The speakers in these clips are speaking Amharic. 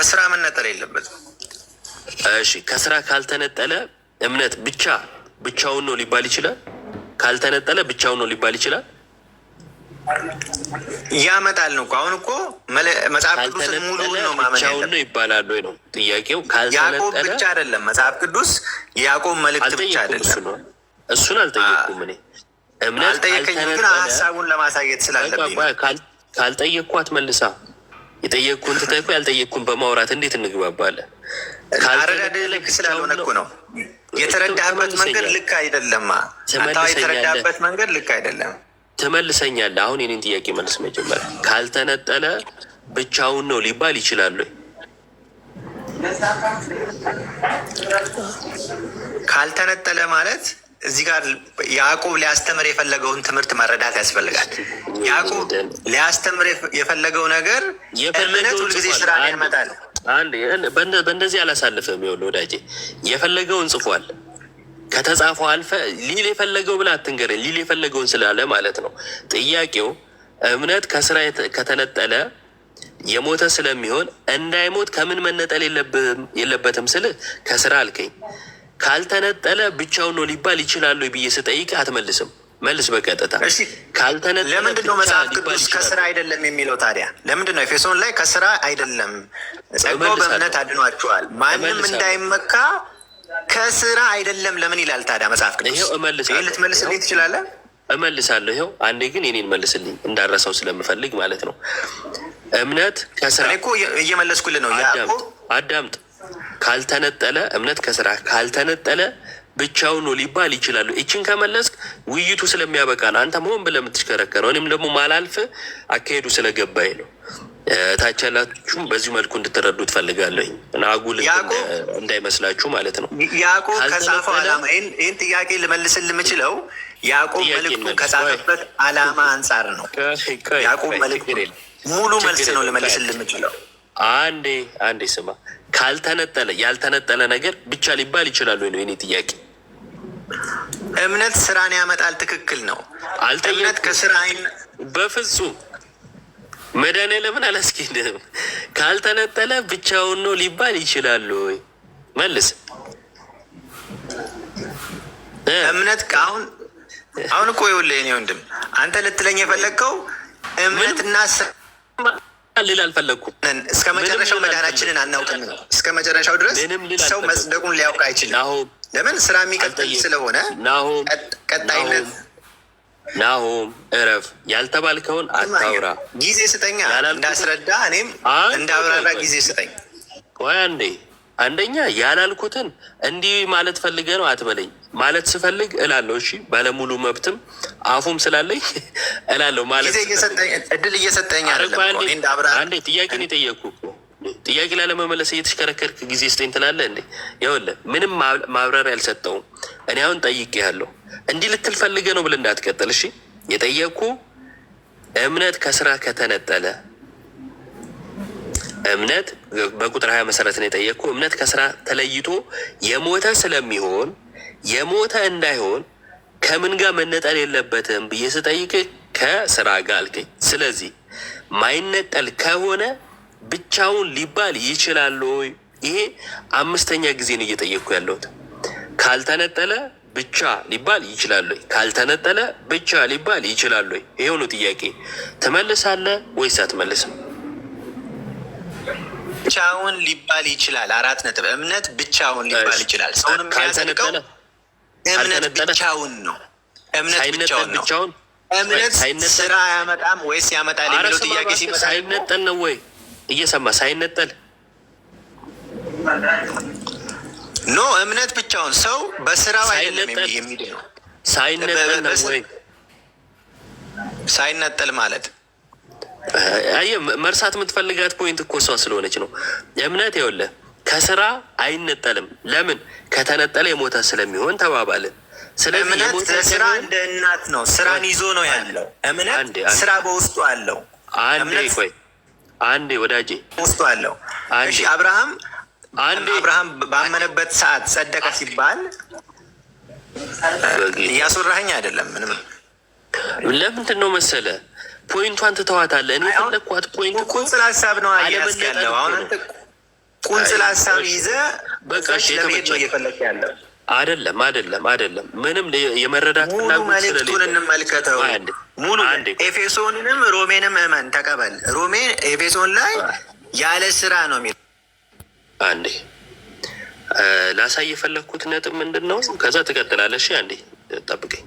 ከስራ መነጠል የለበትም። እሺ ከስራ ካልተነጠለ እምነት ብቻውን ነው ሊባል ይችላል? ካልተነጠለ ብቻውን ነው ሊባል ይችላል? ያመጣል ነው። አሁን እኮ መጽሐፍ ቅዱስ ሙሉውን ነው ማመን ብቻውን ነው ይባላል ወይ ነው ጥያቄው? ያዕቆብ ብቻ አይደለም መጽሐፍ ቅዱስ የያዕቆብ መልእክት ብቻ አይደለም። እሱን አልጠየቅኩም እኔ። እምነት አልጠየቀኝም፣ ግን ሀሳቡን ለማሳየት ስላለብኝ ካልጠየቅኳት መልሳ የጠየቅኩን ትተህ ያልጠየቅኩን በማውራት እንዴት እንግባባለን? አረዳድ ልክ ስላልሆነ እኮ ነው። የተረዳህበት መንገድ ልክ አይደለም። የተረዳህበት መንገድ ልክ አይደለም። ትመልሰኛለህ። አሁን የኔን ጥያቄ መልስ። መጀመሪያ ካልተነጠለ ብቻውን ነው ሊባል ይችላል ወይ? ካልተነጠለ ማለት እዚህ ጋር ያዕቆብ ሊያስተምር የፈለገውን ትምህርት መረዳት ያስፈልጋል። ያዕቆብ ሊያስተምር የፈለገው ነገር እምነት ሁልጊዜ ስራ ያመጣል። በእንደዚህ አላሳልፍም። ይኸውልህ ወዳጄ የፈለገውን ጽፏል። ከተጻፈው አልፈ ሊል የፈለገው ብላ አትንገረኝ። ሊል የፈለገውን ስላለ ማለት ነው። ጥያቄው እምነት ከስራ ከተነጠለ የሞተ ስለሚሆን እንዳይሞት ከምን መነጠል የለበትም ስል ከስራ አልከኝ። ካልተነጠለ ብቻውን ነው ሊባል ይችላል ብዬ ስጠይቅ አትመልስም። መልስ በቀጥታ። ካልተነጠለ ለምንድን ነው መጽሐፍ ቅዱስ ከስራ አይደለም የሚለው ታዲያ? ለምንድን ነው ኤፌሶን ላይ ከስራ አይደለም ጸጋው በእምነት አድኗችኋል ማንም እንዳይመካ ከስራ አይደለም ለምን ይላል ታዲያ መጽሐፍ ቅዱስ? ይሄው እመልሳለሁ። ልትመልስልኝ ትችላለህ? እመልሳለሁ። ይኸው አንዴ ግን የኔን መልስልኝ እንዳረሰው ስለምፈልግ ማለት ነው። እምነት ከስራ እኮ እየመለስኩልህ ነው። አዳምጥ። ካልተነጠለ እምነት ከስራ ካልተነጠለ ብቻውን ነው ሊባል ይችላሉ። እችን ከመለስክ ውይይቱ ስለሚያበቃ ነው። አንተ መሆን ብለህ የምትሽከረከረው እኔም ደግሞ ማላልፍ አካሄዱ ስለገባኝ ነው። ታች ያላችሁም በዚሁ መልኩ እንድትረዱ ትፈልጋለኝ እና አጉል እንዳይመስላችሁ ማለት ነው። ያዕቆብ ከጻፈው ዓላማ ይህን ጥያቄ ልመልስልህ የምችለው ያዕቆብ መልእክቱን ከጻፈበት ዓላማ አንጻር ነው። ያዕቆብ መልእክቱ ሙሉ መልስ ነው ልመልስልህ የምችለው። አንዴ ስማ። ካልተነጠለ ያልተነጠለ ነገር ብቻ ሊባል ይችላል ወይ ነው የኔ ጥያቄ። እምነት ስራን ያመጣል። ትክክል ነው። እምነት ከስራ በፍጹም መድኃኒዓለምን አላስኬድም። ካልተነጠለ ብቻውን ነው ሊባል ይችላል ወይ? መልስ። እምነት አሁን እኮ ይኸውልህ የእኔ ወንድም አንተ ልትለኝ የፈለግከው እምነትና ልል አልፈለግኩም። እስከ መጨረሻው መዳናችንን አናውቅም ነው። እስከ መጨረሻው ድረስ ሰው መጽደቁን ሊያውቅ አይችልም። ለምን? ስራ የሚቀጥል ስለሆነ ቀጣይነት። ናሆም እረፍ። ያልተባልከውን አታውራ። ጊዜ ስጠኛ እንዳስረዳ፣ እኔም እንዳብራራ ጊዜ ስጠኝ። ቆይ አንደኛ ያላልኩትን እንዲህ ማለት ፈልገ ነው አትበለኝ። ማለት ስፈልግ እላለሁ። እሺ ባለሙሉ መብትም አፉም ስላለኝ እላለሁ። ማለት እድል እየሰጠኝ አንዴ ጥያቄን የጠየቅኩ ጥያቄ ላለመመለስ እየተሽከረከርክ ጊዜ ስጠኝ ትላለህ እንዴ? ይኸውልህ ምንም ማብራሪያ አልሰጠውም። እኔ አሁን ጠይቄሃለሁ። እንዲህ ልትል ፈልገህ ነው ብለህ እንዳትቀጥል። እሺ የጠየቅኩ እምነት ከስራ ከተነጠለ እምነት በቁጥር 20 መሰረት ነው የጠየቅኩ። እምነት ከስራ ተለይቶ የሞተ ስለሚሆን የሞተ እንዳይሆን ከምን ጋር መነጠል የለበትም ብዬ ስጠይቅ ከስራ ጋር አልከኝ። ስለዚህ ማይነጠል ከሆነ ብቻውን ሊባል ይችላል ወይ? ይሄ 5ኛ ጊዜ ነው እየጠየቅኩ ያለሁት። ካልተነጠለ ብቻ ሊባል ይችላል ወይ? ካልተነጠለ ብቻ ሊባል ይችላል ወይ? ይሄው ነው ጥያቄ። ትመልሳለህ ወይስ አትመልስም? ብቻውን ሊባል ይችላል። 4 ነጥብ። እምነት ብቻውን ሊባል ይችላል። ሰውንም የሚያጸድቀው እምነት ብቻውን ነው። እምነት ብቻውን ነው። እምነት ስራ አያመጣም ወይስ ያመጣል የሚለው ጥያቄ ሲመጣ ሳይነጠል ነው ወይ? እየሰማ ሳይነጠል ኖ እምነት ብቻውን ሰው በስራው አይደለም የሚድነው። ሳይነጠል ነው ወይ? ሳይነጠል ማለት መርሳት የምትፈልጋት ፖይንት እኮ እሷ ስለሆነች ነው። እምነት ይኸውልህ ከስራ አይነጠልም። ለምን? ከተነጠለ የሞተ ስለሚሆን ተባባልን። ስለዚህ እምነት ለስራ እንደ እናት ነው። ስራን ይዞ ነው ያለው። እምነት ስራ በውስጡ አለው። አንዴ ወዳጄ ውስጡ አለው። እሺ አብርሃም ባመነበት ሰዓት ጸደቀ ሲባል እያስወራኸኝ አይደለም። ምንም ለምንድን ነው መሰለ ፖይንቷን ትተዋታለህ። እኔ ፈለግኳት ፖይንት እኮ ስለ ሀሳብ ነው ያስያለው። አሁን አንተ ቁንጽል ሀሳብ ይዘህ በቃ ለመሄድ ነው እየፈለክ ያለው። አይደለም። ምንም የመረዳት ሙሉ መልእክቱን እንመልከተው። ሙሉ ኤፌሶንንም ሮሜንም እመን ተቀበል። ሮሜ ኤፌሶን ላይ ያለ ስራ ነው የሚለው። አንዴ ላሳይ የፈለግኩት ነጥብ ምንድን ነው? ከዛ ትቀጥላለሽ። አንዴ ጠብቀኝ።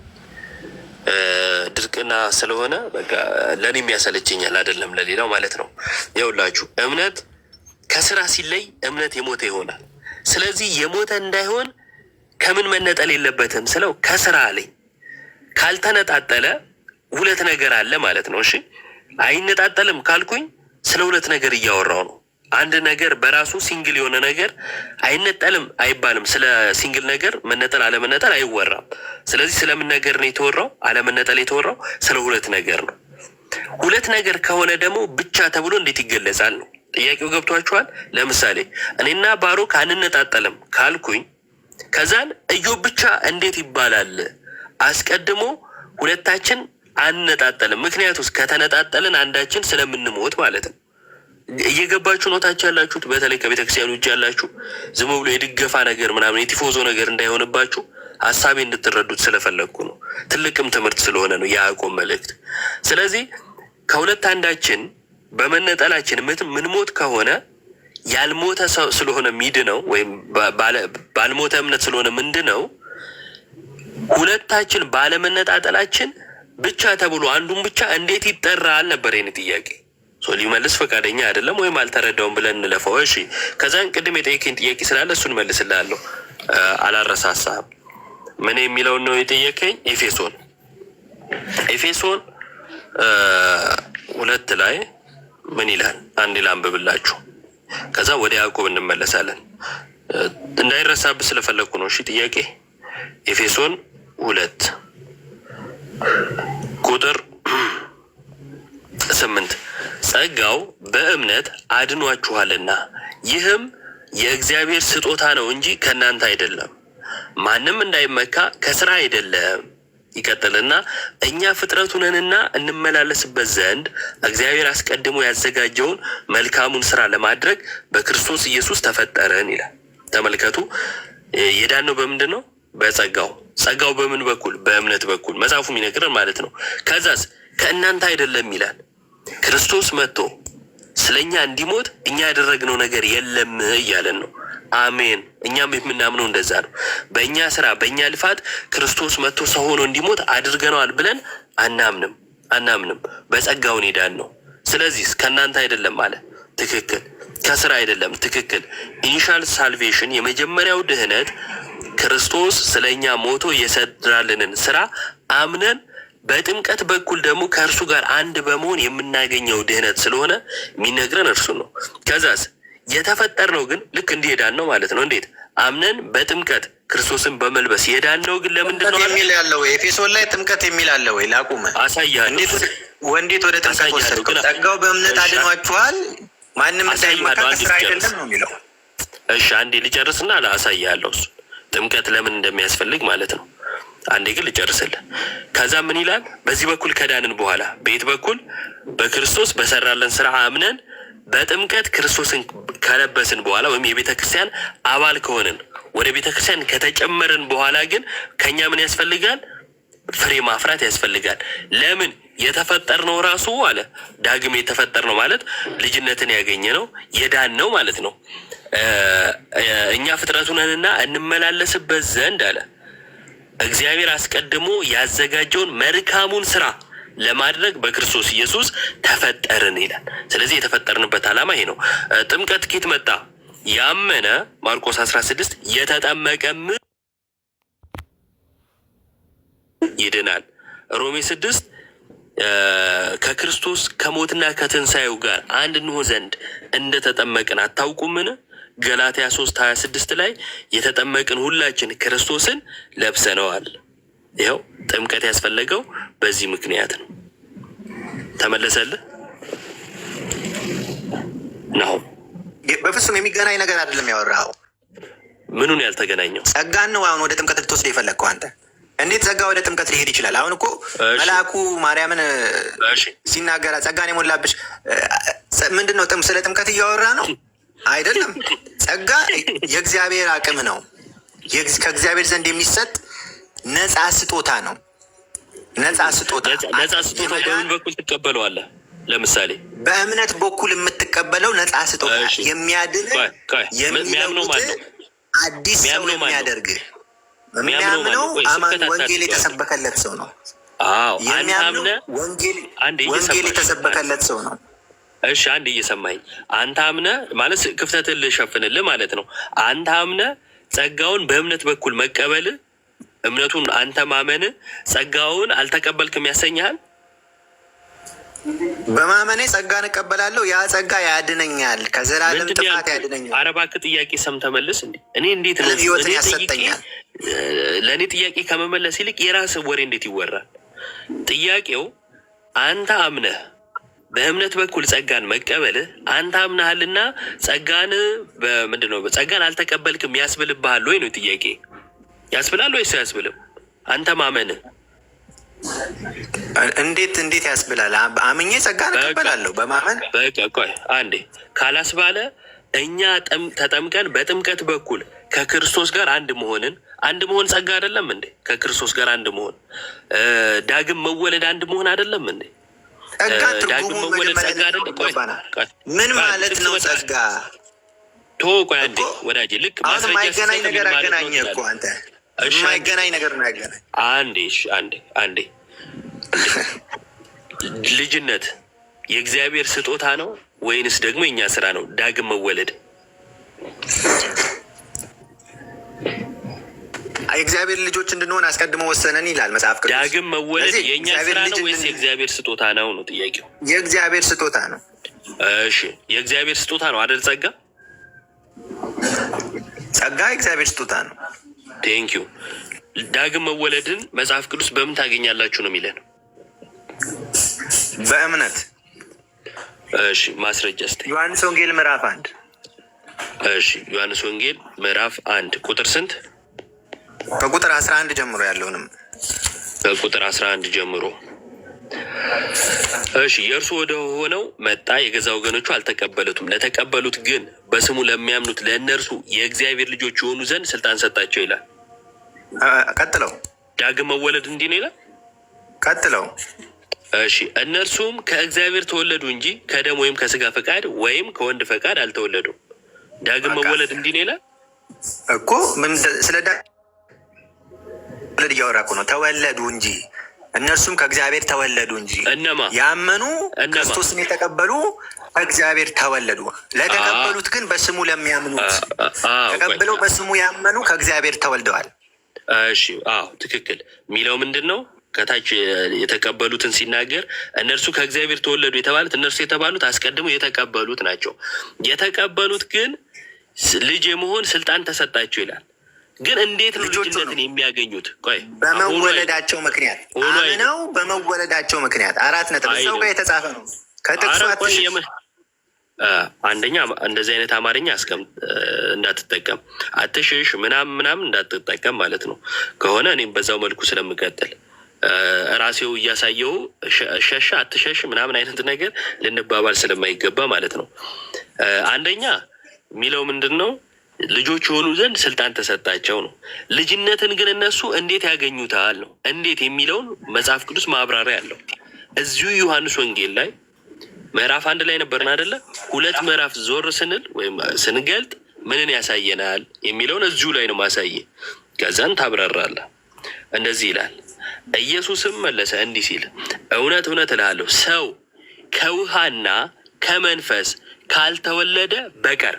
ድርቅና ስለሆነ በቃ ለእኔም ያሰለቸኛል፣ አይደለም ለሌላው ማለት ነው። ይኸውላችሁ እምነት ከስራ ሲለይ እምነት የሞተ ይሆናል። ስለዚህ የሞተ እንዳይሆን ከምን መነጠል የለበትም ስለው ከስራ አለኝ። ካልተነጣጠለ ሁለት ነገር አለ ማለት ነው። እሺ አይነጣጠልም ካልኩኝ ስለ ሁለት ነገር እያወራው ነው። አንድ ነገር በራሱ ሲንግል የሆነ ነገር አይነጠልም አይባልም። ስለ ሲንግል ነገር መነጠል አለመነጠል አይወራም። ስለዚህ ስለምን ነገር ነው የተወራው? አለመነጠል የተወራው ስለ ሁለት ነገር ነው። ሁለት ነገር ከሆነ ደግሞ ብቻ ተብሎ እንዴት ይገለጻል ነው ጥያቄው። ገብቷችኋል? ለምሳሌ እኔና ባሮክ አንነጣጠልም ካልኩኝ ከዛን ኢዮብ ብቻ እንዴት ይባላል? አስቀድሞ ሁለታችን አንነጣጠልም። ምክንያቱም ከተነጣጠልን አንዳችን ስለምንሞት ማለት ነው። እየገባችሁ ነው ታች ያላችሁት፣ በተለይ ከቤተክርስቲያን ውጭ ያላችሁ ዝም ብሎ የድገፋ ነገር ምናምን የቲፎዞ ነገር እንዳይሆንባችሁ ሀሳቤ እንድትረዱት ስለፈለግኩ ነው። ትልቅም ትምህርት ስለሆነ ነው የያዕቆብ መልእክት። ስለዚህ ከሁለት አንዳችን በመነጠላችን ምንሞት ከሆነ ያልሞተ ሰው ስለሆነ ሚድነው ወይም ባልሞተ እምነት ስለሆነ ምንድነው ሁለታችን ባለመነጣጠላችን ብቻ ተብሎ አንዱን ብቻ እንዴት ይጠራል ነበር የኔ ጥያቄ። ሊመልስ ፈቃደኛ አይደለም ወይም አልተረዳውም ብለን እንለፈው። እሺ ከዛን ቅድም የጠየቀኝ ጥያቄ ስላለ እሱን መልስልሃለሁ፣ አላረሳሳህም። ምን የሚለውን ነው የጠየቀኝ? ኤፌሶን 2 ላይ ምን ይላል? አንዴ ላንብብላችሁ፣ ከዛ ወደ ያዕቆብ እንመለሳለን። እንዳይረሳብህ ስለፈለግኩ ነው። እሺ ጥያቄ ኤፌሶን 2 ቁጥር 8 ጸጋው በእምነት አድኗችኋልና ይህም የእግዚአብሔር ስጦታ ነው እንጂ ከእናንተ አይደለም፣ ማንም እንዳይመካ ከስራ አይደለም። ይቀጥልና እኛ ፍጥረቱ ነንና እንመላለስበት ዘንድ እግዚአብሔር አስቀድሞ ያዘጋጀውን መልካሙን ስራ ለማድረግ በክርስቶስ ኢየሱስ ተፈጠረን ይላል። ተመልከቱ፣ የዳነው በምንድን ነው? በጸጋው። ጸጋው በምን በኩል? በእምነት በኩል መጽሐፉ የሚነግረን ማለት ነው። ከዛስ ከእናንተ አይደለም ይላል። ክርስቶስ መጥቶ ስለኛ እንዲሞት እኛ ያደረግነው ነገር የለም እያለን ነው። አሜን። እኛም የምናምነው እንደዛ ነው። በእኛ ስራ በእኛ ልፋት ክርስቶስ መጥቶ ሰው ሆኖ እንዲሞት አድርገነዋል ብለን አናምንም። በጸጋውን ሄዳን ነው። ስለዚህ ከእናንተ አይደለም አለ። ትክክል። ከስራ አይደለም። ትክክል። ኢኒሻል ሳልቬሽን የመጀመሪያው ድህነት ክርስቶስ ስለኛ ሞቶ የሰራልንን ስራ አምነን በጥምቀት በኩል ደግሞ ከእርሱ ጋር አንድ በመሆን የምናገኘው ድህነት ስለሆነ የሚነግረን እርሱ ነው። ከዛስ የተፈጠርነው ግን ልክ እንዲህ የዳን ነው ማለት ነው። እንዴት አምነን በጥምቀት ክርስቶስን በመልበስ የዳን ነው። ግን ለምንድን ነው የሚል ያለው? ኤፌሶን ላይ ጥምቀት የሚል አለ ወይ? ላቁመ አሳያለሁ። እንዴት ወደ ጥምቀት ወሰድከው? ጸጋው በእምነት አድኗችኋል፣ ማንም እንዳይመካ ከስራ አይደለም ነው የሚለው። እሺ አንዴ ልጨርስና አሳያለሁ እሱ ጥምቀት ለምን እንደሚያስፈልግ ማለት ነው። አንዴ ግን ልጨርስልህ። ከዛ ምን ይላል? በዚህ በኩል ከዳንን በኋላ በየት በኩል? በክርስቶስ በሰራለን ስራ አምነን በጥምቀት ክርስቶስን ከለበስን በኋላ ወይም የቤተ ክርስቲያን አባል ከሆንን ወደ ቤተ ክርስቲያን ከተጨመርን በኋላ ግን ከኛ ምን ያስፈልጋል? ፍሬ ማፍራት ያስፈልጋል። ለምን? የተፈጠርነው ራሱ አለ ዳግም የተፈጠርነው ማለት ልጅነትን ያገኘ ነው የዳን ነው ማለት ነው። እኛ ፍጥረቱ ነንና እንመላለስበት ዘንድ አለ እግዚአብሔር አስቀድሞ ያዘጋጀውን መልካሙን ስራ ለማድረግ በክርስቶስ ኢየሱስ ተፈጠርን ይላል። ስለዚህ የተፈጠርንበት ዓላማ ይሄ ነው። ጥምቀት ኬት መጣ? ያመነ ማርቆስ 16 የተጠመቀም ይድናል። ሮሜ 6 ከክርስቶስ ከሞትና ከትንሣኤው ጋር አንድ እንሆን ዘንድ እንደተጠመቅን አታውቁምን? ገላትያ 3:26 ላይ የተጠመቅን ሁላችን ክርስቶስን ለብሰነዋል። ይኸው ጥምቀት ያስፈለገው በዚህ ምክንያት ነው። ተመለሰልህ ነው። በፍጹም የሚገናኝ ነገር አይደለም ያወራኸው። ምኑን ያልተገናኘው? ጸጋን ነው አሁን ወደ ጥምቀት ልትወስድ የፈለግከው አንተ። እንዴት ጸጋ ወደ ጥምቀት ሊሄድ ይችላል? አሁን እኮ መልአኩ ማርያምን ሲናገራ ጸጋን የሞላብሽ ምንድን ነው? ስለ ጥምቀት እያወራ ነው። አይደለም። ጸጋ የእግዚአብሔር አቅም ነው። ከእግዚአብሔር ዘንድ የሚሰጥ ነፃ ስጦታ ነው። ነፃ ስጦታ በምን በኩል ትቀበለዋለህ? ለምሳሌ በእምነት በኩል የምትቀበለው ነፃ ስጦታ የሚያድን የሚለውጥ አዲስ ሰው የሚያደርግ የሚያምነው አማን ወንጌል የተሰበከለት ሰው ነው። የሚያምነው ወንጌል የተሰበከለት ሰው ነው። እሺ አንድ እየሰማኝ አንተ አምነህ ማለት ክፍተትን ልሸፍንልህ ማለት ነው። አንተ አምነህ ጸጋውን በእምነት በኩል መቀበል እምነቱን አንተ ማመን ጸጋውን አልተቀበልክም ያሰኛል። በማመኔ ጸጋን እቀበላለሁ። ያ ጸጋ ያድነኛል፣ ከዘላለም ጥፋት ያድነኛል። ኧረ እባክህ ጥያቄ ሰምተህ መልስ። እኔ እንዴት ነው ህይወትን ያሰጠኛል? ለእኔ ጥያቄ ከመመለስ ይልቅ የራስህ ወሬ እንዴት ይወራል? ጥያቄው አንተ አምነህ በእምነት በኩል ጸጋን መቀበልህ አንተ አምናሃልና ጸጋን በምንድን ነው ጸጋን አልተቀበልክም ያስብልብሃል ወይ ነው ጥያቄ። ያስብላል ወይስ አያስብልም? አንተ ማመንህ እንዴት ያስብላል? አምኜ ጸጋን እቀበላለሁ በማመን በቃ ቆይ አንዴ ካላስባለ እኛ ተጠምቀን በጥምቀት በኩል ከክርስቶስ ጋር አንድ መሆን ጸጋ አይደለም እንዴ? ከክርስቶስ ጋር አንድ መሆን ዳግም መወለድ አንድ መሆን አይደለም እንዴ? ዳግም መወለድ ጸጋ አይደለም? ምን ማለት ነው ጸጋ? ቆይ አንዴ ወዳጄ፣ ልክ ማስረጃ የማይገናኝ ነገር አገናኘ እኮ አንተ። የማይገናኝ ነገር ነው ያገናኝ። አንዴ ልጅነት የእግዚአብሔር ስጦታ ነው ወይንስ ደግሞ የኛ ስራ ነው? ዳግም መወለድ የእግዚአብሔር ልጆች እንድንሆን አስቀድሞ ወሰነን ይላል መጽሐፍ ቅዱስ። ዳግም መወለድ የእኛ ስራ ነው ወይስ የእግዚአብሔር ስጦታ ነው ነው ጥያቄው። የእግዚአብሔር ስጦታ ነው። እሺ የእግዚአብሔር ስጦታ ነው አይደል? ጸጋ የእግዚአብሔር ስጦታ ነው። ቴንኪዩ። ዳግም መወለድን መጽሐፍ ቅዱስ በምን ታገኛላችሁ ነው የሚለን? በእምነት። እሺ ማስረጃ እስኪ ዮሐንስ ወንጌል ምዕራፍ 1። እሺ ዮሐንስ ወንጌል ምዕራፍ 1 ቁጥር ስንት? ከቁጥር 11 ጀምሮ ያለውንም ከቁጥር 11 ጀምሮ። እሺ የእርሱ ወደ ሆነው መጣ፣ የገዛ ወገኖቹ አልተቀበሉትም። ለተቀበሉት ግን በስሙ ለሚያምኑት ለእነርሱ የእግዚአብሔር ልጆች የሆኑ ዘንድ ስልጣን ሰጣቸው ይላል። ቀጥለው ዳግም መወለድ እንዲህ ነው ይላል። ቀጥለው እሺ እነርሱም ከእግዚአብሔር ተወለዱ እንጂ ከደም ወይም ከስጋ ፈቃድ ወይም ከወንድ ፈቃድ አልተወለዱም። ዳግም መወለድ እንዲህ ነው ይላል እኮ። ምን ስለ ዳግም መወለድ እያወራ እኮ ነው። ተወለዱ እንጂ እነርሱም ከእግዚአብሔር ተወለዱ እንጂ። እነማ? ያመኑ ክርስቶስን የተቀበሉ ከእግዚአብሔር ተወለዱ። ለተቀበሉት ግን በስሙ ለሚያምኑት ተቀብለው በስሙ ያመኑ ከእግዚአብሔር ተወልደዋል። እሺ ትክክል የሚለው ምንድን ነው? ከታች የተቀበሉትን ሲናገር እነርሱ ከእግዚአብሔር ተወለዱ የተባሉት እነርሱ የተባሉት አስቀድመው የተቀበሉት ናቸው። የተቀበሉት ግን ልጅ የመሆን ስልጣን ተሰጣቸው ይላል። ግን እንዴት ነው ልጅነትን የሚያገኙት? ቆይ በመወለዳቸው ምክንያት አምነው በመወለዳቸው ምክንያት 4 ነጥብ ሰው ጋር የተጻፈ ነው። ከጥቅሱ አንደኛ እንደዚህ አይነት አማርኛ እንዳትጠቀም፣ አትሽሽ ምናምን እንዳትጠቀም ማለት ነው። ከሆነ እኔም በዛው መልኩ ስለምቀጥል ራሴው እያሳየው ሸሻ አትሸሽ ምናምን አይነት ነገር ልንባባል ስለማይገባ ማለት ነው። አንደኛ የሚለው ምንድን ነው? ልጆች የሆኑ ዘንድ ስልጣን ተሰጣቸው ነው። ልጅነትን ግን እነሱ እንዴት ያገኙታል ነው። እንዴት የሚለውን መጽሐፍ ቅዱስ ማብራሪያ አለው። እዚሁ ዮሐንስ ወንጌል ላይ ምዕራፍ 1 ላይ ነበርን አይደለ? 2 ምዕራፍ ዞር ስንል ወይም ስንገልጥ ምንን ያሳየናል የሚለውን እዚሁ ላይ ነው ማሳየ። ከዛን ታብራራለህ። እንደዚህ ይላል። ኢየሱስም መለሰ እንዲህ ሲል እውነት እውነት እልሃለሁ ሰው ከውሃና ከመንፈስ ካልተወለደ በቀር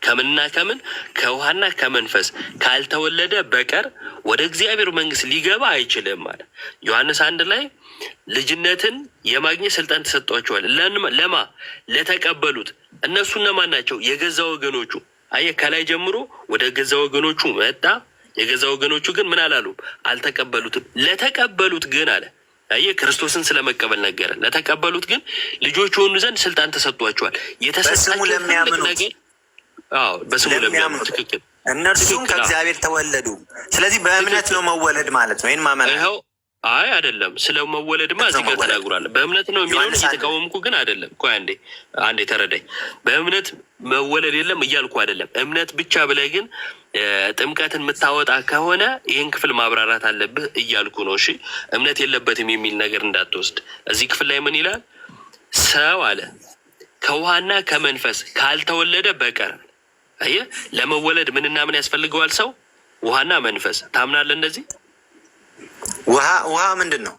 ከምንና ከምን ከውሃና ከመንፈስ ካልተወለደ በቀር ወደ እግዚአብሔር መንግስት ሊገባ አይችልም ማለት። ዮሐንስ 1 ላይ ልጅነትን የማግኘት ስልጣን ተሰጥቷቸዋል። ለማ ለተቀበሉት። እነሱ እነማን ናቸው? የገዛ ወገኖቹ። አየህ ከላይ ጀምሮ ወደ ገዛ ወገኖቹ መጣ። የገዛ ወገኖቹ ግን ምን አላሉም? አልተቀበሉትም። ለተቀበሉት ግን አለ። አየህ ክርስቶስን ስለመቀበል ነገረ። ለተቀበሉት ግን ልጆች የሆኑ ዘንድ ስልጣን ተሰጥቷቸዋል። የተሰጣቸው ነገር በስሙ ለሚያምኑ ትክክል። እነርሱም ከእግዚአብሔር ተወለዱ። ስለዚህ በእምነት ነው መወለድ ማለት ነው። ይህን ማመን አይ አይደለም። ስለ መወለድማ እዚህ ጋር ተናግሯል። በእምነት ነው የሚለውን እየተቃወምኩ ግን አይደለም። ቆይ አንዴ ተረዳኝ። በእምነት መወለድ የለም እያልኩ አይደለም። እምነት ብቻ ብለህ ግን ጥምቀትን የምታወጣ ከሆነ ይህን ክፍል ማብራራት አለብህ እያልኩ ነው። እሺ እምነት የለበትም የሚል ነገር እንዳትወስድ። እዚህ ክፍል ላይ ምን ይላል? ሰው አለ ከውሃና ከመንፈስ ካልተወለደ በቀር። አየህ፣ ለመወለድ ምንና ምን ያስፈልገዋል? ሰው፣ ውሃና መንፈስ። ታምናለህ እንደዚህ? ውሃ ምንድን ነው?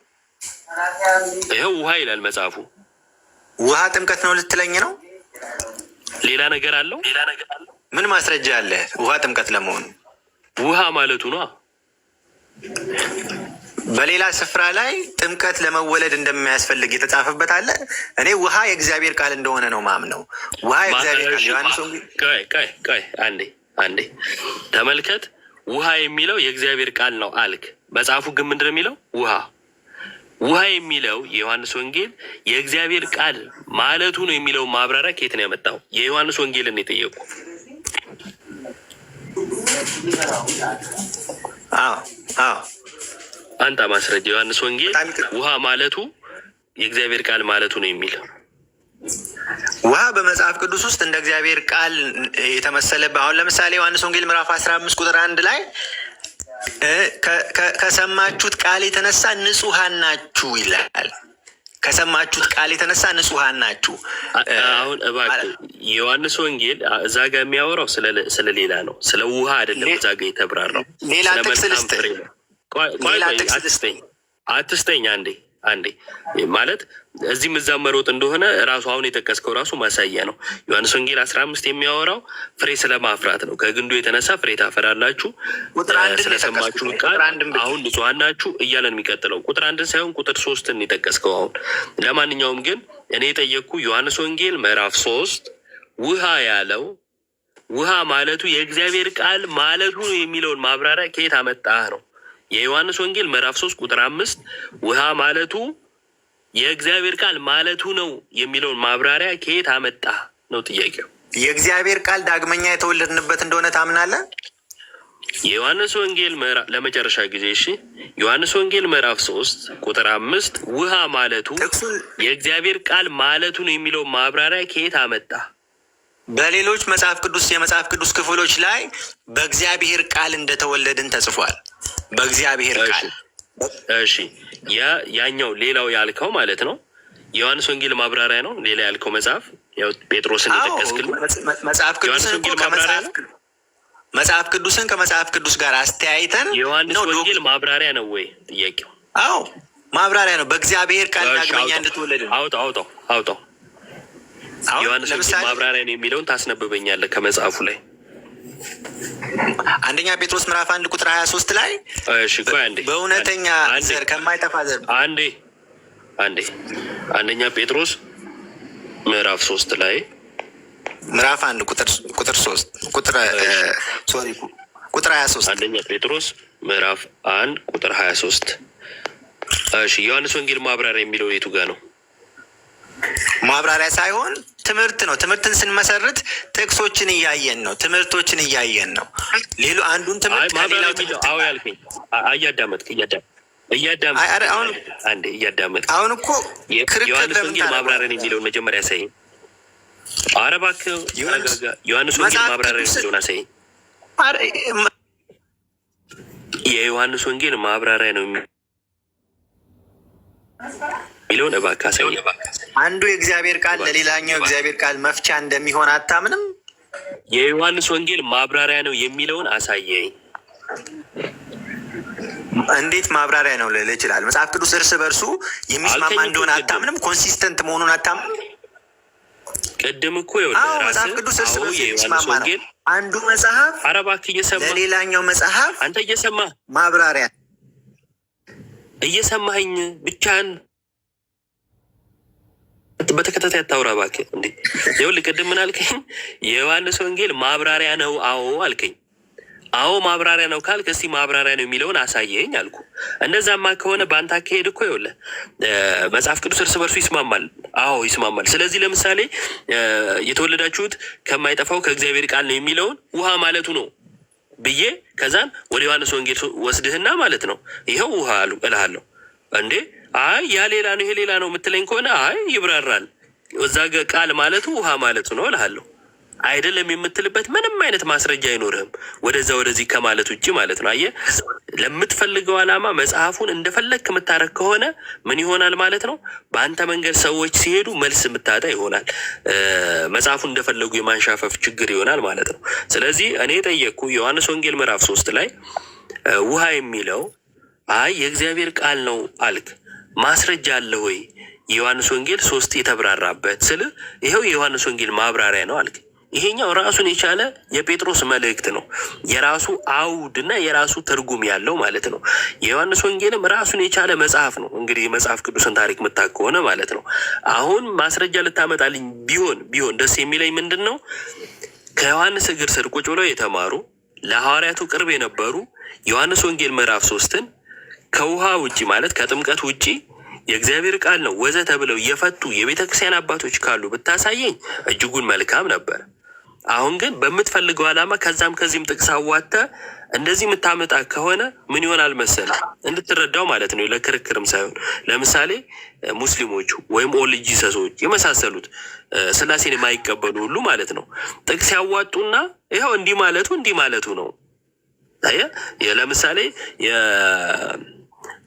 ይኸው ውሃ ይላል መጽሐፉ። ውሃ ጥምቀት ነው ልትለኝ ነው? ሌላ ነገር አለው? ምን ማስረጃ አለ ውሃ ጥምቀት ለመሆኑ? ውሃ ማለቱ ነው። በሌላ ስፍራ ላይ ጥምቀት ለመወለድ እንደማያስፈልግ የተጻፈበት አለ። እኔ ውሃ የእግዚአብሔር ቃል እንደሆነ ነው ማምነው። ውሃ የእግዚአብሔር ቃል ዮሐንስ ቆይ አንዴ ተመልከት። ውሃ የሚለው የእግዚአብሔር ቃል ነው አልክ። መጽሐፉ ግን ምንድን ነው የሚለው? ውሃ የሚለው የዮሐንስ ወንጌል የእግዚአብሔር ቃል ማለቱ ነው የሚለው ማብራሪያ ከየት ነው ያመጣው? የዮሐንስ ወንጌልን የጠየቁ አንተ ማስረጃ። ዮሐንስ ወንጌል ውሃ ማለቱ የእግዚአብሔር ቃል ማለቱ ነው የሚለው ውሃ በመጽሐፍ ቅዱስ ውስጥ እንደ እግዚአብሔር ቃል የተመሰለበት። አሁን ለምሳሌ ዮሐንስ ወንጌል ምዕራፍ 15 ቁጥር 1 ላይ ከሰማችሁት ቃል የተነሳ ንጹሐን ናችሁ ይላል። ከሰማችሁት ቃል የተነሳ ንጹሐን ናችሁ። አሁን እባክህ የዮሐንስ ወንጌል እዛ ጋር የሚያወራው ስለ ሌላ ነው፣ ስለ ውሃ አይደለም። እዛ ጋር የተብራራው ሌላ ጥቅስ ልስጥህ። አትስጠኝ። አንዴ ማለት እዚህ ምዛም መሮጥ እንደሆነ ራሱ አሁን የጠቀስከው ራሱ ማሳያ ነው። ዮሐንስ ወንጌል 15 የሚያወራው ፍሬ ስለማፍራት ነው። ከግንዱ የተነሳ ፍሬ ታፈራላችሁ፣ ስለሰማችሁ ቃል አሁን ንጹሐን ናችሁ እያለን የሚቀጥለው ቁጥር 1 ሳይሆን ቁጥር 3 የጠቀስከው አሁን። ለማንኛውም ግን እኔ የጠየቅኩ ዮሐንስ ወንጌል ምዕራፍ 3 ውሃ ያለው ውሃ ማለቱ የእግዚአብሔር ቃል ማለቱ የሚለውን ማብራሪያ ከየት አመጣህ ነው። የዮሐንስ ወንጌል ምዕራፍ 3 ቁጥር 5 ውሃ ማለቱ የእግዚአብሔር ቃል ማለቱ ነው የሚለውን ማብራሪያ ከየት አመጣ ነው ጥያቄው። የእግዚአብሔር ቃል ዳግመኛ የተወለድንበት እንደሆነ ታምናለህ? የዮሐንስ ወንጌል ለመጨረሻ ጊዜ እሺ፣ ዮሐንስ ወንጌል ምዕራፍ 3 ቁጥር 5 ውሃ ማለቱ የእግዚአብሔር ቃል ማለቱ ነው የሚለውን ማብራሪያ ከየት አመጣ? በሌሎች የመጽሐፍ ቅዱስ ክፍሎች ላይ በእግዚአብሔር ቃል እንደተወለድን ተጽፏል። በእግዚአብሔር ቃል። እሺ ያኛው ሌላው ያልከው ማለት ነው የዮሐንስ ወንጌል ማብራሪያ ነው። ሌላ ያልከው መጽሐፍ ያው ጴጥሮስን የጠቀስክልኝ መጽሐፍ ቅዱስን ከመጽሐፍ ቅዱስ ጋር አስተያይተን የዮሐንስ ወንጌል ማብራሪያ ነው ወይ ጥያቄው? አዎ ማብራሪያ ነው። በእግዚአብሔር ቃል ዳግመኛ እንድትወለድ። አውጣው ዮሐንስ ወንጌል ማብራሪያ ነው የሚለውን ታስነብበኛለህ ከመጽሐፉ ላይ። አንደኛ ጴጥሮስ ምዕራፍ 1 ቁጥር 23 ላይ በእውነተኛ ዘር ከማይጠፋ ዘር አንደኛ ጴጥሮስ ምዕራፍ 3 ላይ ምዕራፍ 1 ቁጥር 23 አንደኛ ጴጥሮስ ምዕራፍ 1 ቁጥር 23 ዮሐንስ ወንጌል ማብራሪያ የሚለው የቱ ጋር ነው? ማብራሪያ ሳይሆን ትምህርት ነው። ትምህርትን ስንመሰርት ጥቅሶችን እያየን ነው፣ ትምህርቶችን እያየን ነው። አንዱን ትምህርት ከሌላው ትምህርት ያልከኝ እያዳመጥክ አሁን እኮ ዮሐንስ ወንጌል ማብራሪያ የሚለውን መጀመሪያ ሳይ ዮሐንስ ወንጌል ማብራሪያ የሚለውን አሳይ። የዮሐንስ ወንጌል ማብራሪያ ነው ሚሊዮን እባክህ አንዱ የእግዚአብሔር ቃል ለሌላኛው የእግዚአብሔር ቃል መፍቻ እንደሚሆን አታምንም? የዮሐንስ ወንጌል ማብራሪያ ነው የሚለውን አሳየኝ። እንዴት ማብራሪያ ነው ልል ይችላል? መጽሐፍ ቅዱስ እርስ በርሱ የሚስማማ እንደሆነ አታምንም? ኮንሲስተንት መሆኑን አታምንም? ቅድም እኮ መጽሐፍ ቅዱስ እርስ በርሱ የሚስማማ ነው። አንዱ መጽሐፍ ለሌላኛው መጽሐፍ አንተ እየሰማህ ማብራሪያ እየሰማኸኝ ብቻህን በተከታታይ አታውራ እባክህ። እንዴ ይኸውልህ ቅድም ምን አልከኝ? የዮሐንስ ወንጌል ማብራሪያ ነው አዎ አልከኝ። አዎ ማብራሪያ ነው ካልክ እስቲ ማብራሪያ ነው የሚለውን አሳየኝ አልኩ። እንደዛማ ከሆነ በአንተ አካሄድ እኮ ይኸውልህ መጽሐፍ ቅዱስ እርስ በርሱ ይስማማል። አዎ ይስማማል። ስለዚህ ለምሳሌ የተወለዳችሁት ከማይጠፋው ከእግዚአብሔር ቃል ነው የሚለውን ውሃ ማለቱ ነው ብዬ ከዛን ወደ ዮሐንስ ወንጌል ወስድህና ማለት ነው ይኸው ውሃ እልሃለሁ እንዴ አይ ያ ሌላ ነው ይሄ ሌላ ነው የምትለኝ ከሆነ አይ ይብራራል። እዛ ቃል ማለቱ ውሃ ማለቱ ነው እልሃለሁ። አይደለም የምትልበት ምንም አይነት ማስረጃ አይኖርህም፣ ወደዛ ወደዚህ ከማለት ውጭ ማለት ነው። አየህ ለምትፈልገው ዓላማ መጽሐፉን እንደፈለግክ የምታረግ ከሆነ ምን ይሆናል ማለት ነው? በአንተ መንገድ ሰዎች ሲሄዱ መልስ የምታጣ ይሆናል። መጽሐፉን እንደፈለጉ የማንሻፈፍ ችግር ይሆናል ማለት ነው። ስለዚህ እኔ የጠየቅኩ ዮሐንስ ወንጌል ምዕራፍ 3 ላይ ውሃ የሚለው አይ የእግዚአብሔር ቃል ነው አልክ። ማስረጃ አለ ወይ? የዮሐንስ ወንጌል 3 የተብራራበት ስል ይኸው የዮሐንስ ወንጌል ማብራሪያ ነው አልክ። ይሄኛው ራሱን የቻለ የጴጥሮስ መልእክት ነው። የራሱ አውድና የራሱ ትርጉም ያለው ማለት ነው። የዮሐንስ ወንጌልም ራሱን የቻለ መጽሐፍ ነው። እንግዲህ የመጽሐፍ ቅዱስን ታሪክ የምታውቅ ከሆነ ማለት ነው። አሁን ማስረጃ ልታመጣልኝ ቢሆን ደስ የሚለኝ ምንድን ነው? ከዮሐንስ እግር ስር ቁጭ ብለው የተማሩ ለሐዋርያቱ ቅርብ የነበሩ ዮሐንስ ወንጌል ምዕራፍ 3ን ከውሃ ውጪ ማለት ከጥምቀት ውጪ የእግዚአብሔር ቃል ነው ወዘተ ብለው የፈቱ የቤተ ክርስቲያን አባቶች ካሉ ብታሳየኝ እጅጉን መልካም ነበር። አሁን ግን በምትፈልገው ዓላማ ከዛም ከዚህም ጥቅስ አዋጥተህ እንደዚህ የምታመጣ ከሆነ ምን ይሆናል መሰለህ? እንድትረዳው ማለት ነው፣ ለክርክርም ሳይሆን ለምሳሌ ሙስሊሞቹ ወይም ኦል ጂሰሶች የመሳሰሉት ስላሴን የማይቀበሉ ሁሉ ማለት ነው ጥቅስ ያዋጡና ይኸው እንዲህ ማለቱ ነው። ለምሳሌ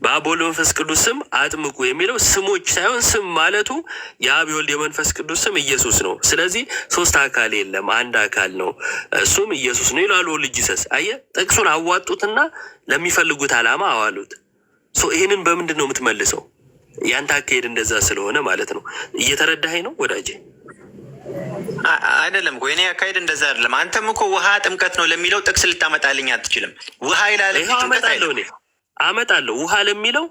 በአብ ወልድ መንፈስ ቅዱስ ስም አጥምቁ የሚለው ስሞች ሳይሆን ስም ማለቱ የአብ የወልድ የመንፈስ ቅዱስ ስም ኢየሱስ ነው። ስለዚህ 3 አካል የለም 1 አካል ነው፣ እሱም ኢየሱስ ነው ይላሉ ኦል ጂሰስ። አየህ ጥቅሱን አዋጡትና ለሚፈልጉት ዓላማ አዋሉት። ይህንን በምንድን ነው የምትመልሰው? ያንተ አካሄድ እንደዛ ስለሆነ ማለት ነው። እየተረዳኸኝ ነው ወዳጄ? አይደለም እኮ የኔ አካሄድ እንደዛ አይደለም። አንተም እኮ ውሃ ጥምቀት ነው ለሚለው ጥቅስ ልታመጣልኝ አትችልም። ውሃ ይላል አመጣለሁ። ውሃ ለሚለው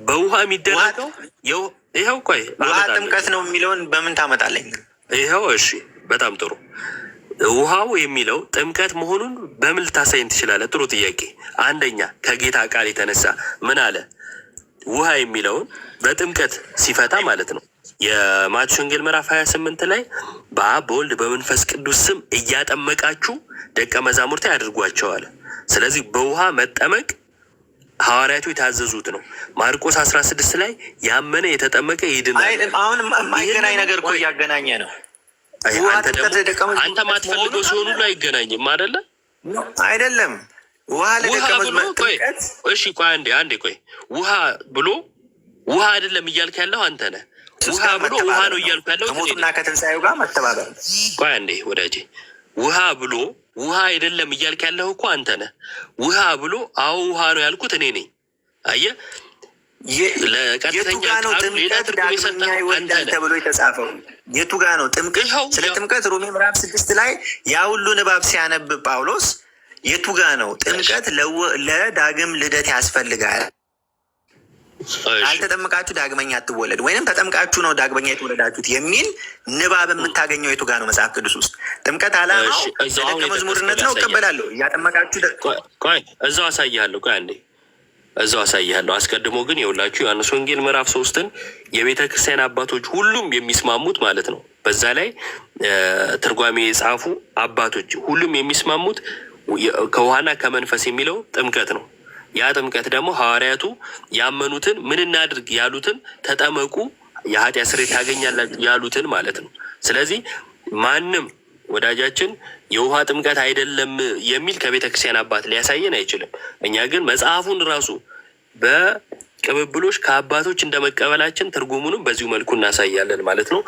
በውሃ የሚደረገው ይኸው ቆይ ውሃ ጥምቀት ነው የሚለውን በምን ታመጣለኝ? ይኸው እሺ፣ በጣም ጥሩ። ውሃው የሚለው ጥምቀት መሆኑን በምን ልታሳይን ትችላለህ? ጥሩ ጥያቄ። አንደኛ ከጌታ ቃል የተነሳ ምን አለ? ውሃ የሚለውን በጥምቀት ሲፈታ ማለት ነው። የማቴዎስ ወንጌል ምዕራፍ 28 ላይ በአብ በወልድ በመንፈስ ቅዱስ ስም እያጠመቃችሁ ደቀ መዛሙርቴ አድርጓቸዋል። ስለዚህ በውሃ መጠመቅ ሐዋርያቱ የታዘዙት ነው። ማርቆስ 16 ላይ ያመነ የተጠመቀ ይድናል። አሁን የማይገናኝ ነገር እኮ እያገናኘ ነው። አንተ ማትፈልገው ሲሆኑ ላይ አይገናኝም አይደለ? አይደለም ውሃ እሺ ቆይ አንዴ ቆይ ውሃ ብሎ ውሃ አይደለም እያልክ ያለው አንተ ነህ። ውሃ ብሎ ውሃ ነው እያልኩ ያለው ከሞቱና ከትንሣኤው ጋር መተባበር። ቆይ አንዴ ወዳጄ፣ ውሃ ብሎ ውሃ አይደለም እያልክ ያለው እኮ አንተ ነህ። ውሃ ብሎ አዎ ውሃ ነው ያልኩት እኔ ነኝ። አየህ ለቀጥተኛ ቃሉ ሌላ ትርጉም የሰጠህ አንተ ነህ ተብሎ የተጻፈው የቱ ጋር ነው? ጥምቀት ስለ ጥምቀት ሮሜ ምዕራፍ 6 ላይ ያ ሁሉ ንባብ ሲያነብ ጳውሎስ የቱ ጋር ነው ጥምቀት ለዳግም ልደት ያስፈልጋል፣ አልተጠምቃችሁ ዳግመኛ አትወለድ ወይንም ተጠምቃችሁ ነው ዳግመኛ የተወለዳችሁት የሚል ንባብ የምታገኘው የቱ ጋር ነው? መጽሐፍ ቅዱስ ውስጥ ጥምቀት ዓላማው ለደቀ መዝሙርነት ነው፣ እቀበላለሁ። እያጠመቃችሁ ቆይ እዛው አሳይሃለሁ። ቆይ አንዴ እዛው አሳይሃለሁ። አስቀድሞ ግን የሁላችሁ ዮሐንስ ወንጌል ምዕራፍ 3ን የቤተ ክርስቲያን አባቶች ሁሉም የሚስማሙት ማለት ነው። በዛ ላይ ትርጓሜ የጻፉ አባቶች ሁሉም የሚስማሙት ከውሃና ከመንፈስ የሚለው ጥምቀት ነው። ያ ጥምቀት ደግሞ ሐዋርያቱ ያመኑትን ምን እናድርግ ያሉትን ተጠመቁ የኃጢአት ስርየት ታገኛላችሁ ያሉትን ማለት ነው። ስለዚህ ማንም ወዳጃችን የውሃ ጥምቀት አይደለም የሚል ከቤተ ክርስቲያን አባት ሊያሳየን አይችልም። እኛ ግን መጽሐፉን ራሱ በቅብብሎች ከአባቶች እንደ መቀበላችን ትርጉሙንም በዚሁ መልኩ እናሳያለን ማለት ነው።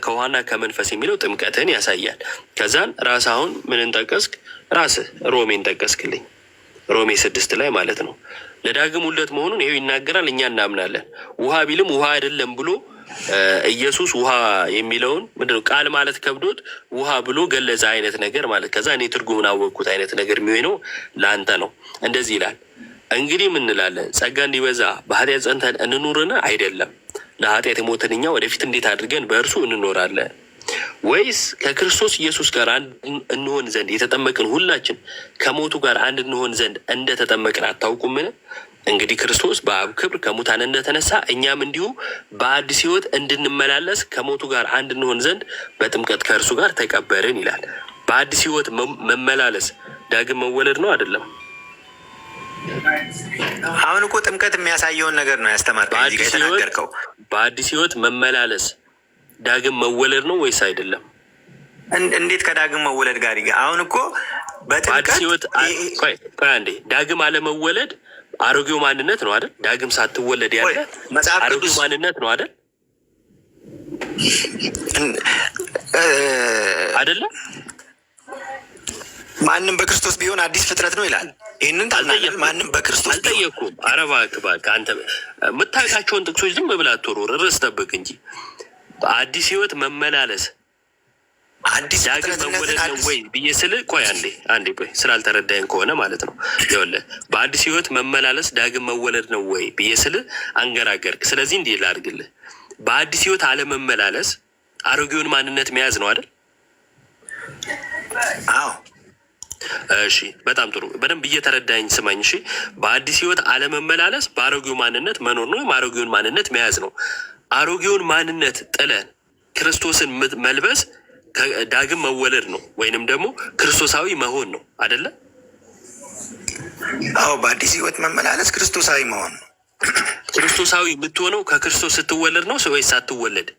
ከውሃና ከመንፈስ የሚለው ጥምቀትን ያሳያል። ከዛን ራስህ አሁን ምንን ጠቀስክ? ራስህ ሮሜን ጠቀስክልኝ። ሮሜ 6 ላይ ማለት ነው ለዳግም ውልደት መሆኑን ይሄው ይናገራል። እኛ እናምናለን። ውሃ ቢልም ውሃ አይደለም ብሎ ኢየሱስ ውሃ የሚለውን ምንድነው ቃል ማለት ከብዶት ውሃ ብሎ ገለጸ አይነት ነገር ማለት። ከዛ እኔ ትርጉምን አወቅኩት አይነት ነገር የሚሆነው ለአንተ ነው። እንደዚህ ይላል፣ እንግዲህ ምን እንላለን? ጸጋ እንዲበዛ በኃጢአት ጸንተን እንኑርን? አይደለም። ለኃጢአት የሞትን እኛ ወደፊት እንዴት አድርገን በእርሱ እንኖራለን? ወይስ ከክርስቶስ ኢየሱስ ጋር አንድ እንሆን ዘንድ የተጠመቅን ሁላችን ከሞቱ ጋር አንድ እንሆን ዘንድ እንደተጠመቅን አታውቁምን? እንግዲህ ክርስቶስ በአብ ክብር ከሙታን እንደተነሳ እኛም እንዲሁ በአዲስ ሕይወት እንድንመላለስ ከሞቱ ጋር አንድ እንሆን ዘንድ በጥምቀት ከእርሱ ጋር ተቀበርን ይላል። በአዲስ ሕይወት መመላለስ ዳግም መወለድ ነው አይደለም? አሁን እኮ ጥምቀት የሚያሳየውን ነገር ነው ያስተማርከው እዚህ ጋር የተናገርከው። በአዲስ ህይወት መመላለስ ዳግም መወለድ ነው ወይስ አይደለም? እንዴት ከዳግም መወለድ ጋር አሁን እኮ በጥምቀት አንዴ ዳግም አለመወለድ አሮጌው ማንነት ነው አይደል? ዳግም ሳትወለድ ያለ አሮጌው ማንነት ነው አይደል? አይደለም። ማንም በክርስቶስ ቢሆን አዲስ ፍጥረት ነው ይላል። ይህንን ታልጠየቅ ማንም በክርስቶስ አልጠየቅኩም። ኧረ እባክህ አንተ የምታውቃቸውን ጥቅሶች ዝም ብለህ አትወርውር። ርዕስ ጠብቅ እንጂ በአዲስ ህይወት መመላለስ አዲስ ዳግም መወለድ ነው ወይ ብዬ ስልህ ቆይ አንዴ ቆይ ስላልተረዳኝ ከሆነ ማለት ነው። ይኸውልህ በአዲስ ህይወት መመላለስ ዳግም መወለድ ነው ወይ ብዬ ስልህ አንገራገርክ። ስለዚህ እንዲህ ላድርግልህ፣ በአዲስ ህይወት አለመመላለስ አሮጌውን ማንነት መያዝ ነው አይደል? አዎ። እሺ በጣም ጥሩ። በደንብ እየተረዳኝ ስማኝ። እሺ በአዲስ ህይወት አለመመላለስ በአሮጌው ማንነት መኖር ነው ወይም አሮጌውን ማንነት መያዝ ነው። አሮጌውን ማንነት ጥለን ክርስቶስን መልበስ ዳግም መወለድ ነው ወይንም ደግሞ ክርስቶሳዊ መሆን ነው አይደለ? አዎ በአዲስ ህይወት መመላለስ ክርስቶሳዊ መሆን ነው። ክርስቶሳዊ የምትሆነው ከክርስቶስ ስትወለድ ነው ወይስ ሳትወለድ?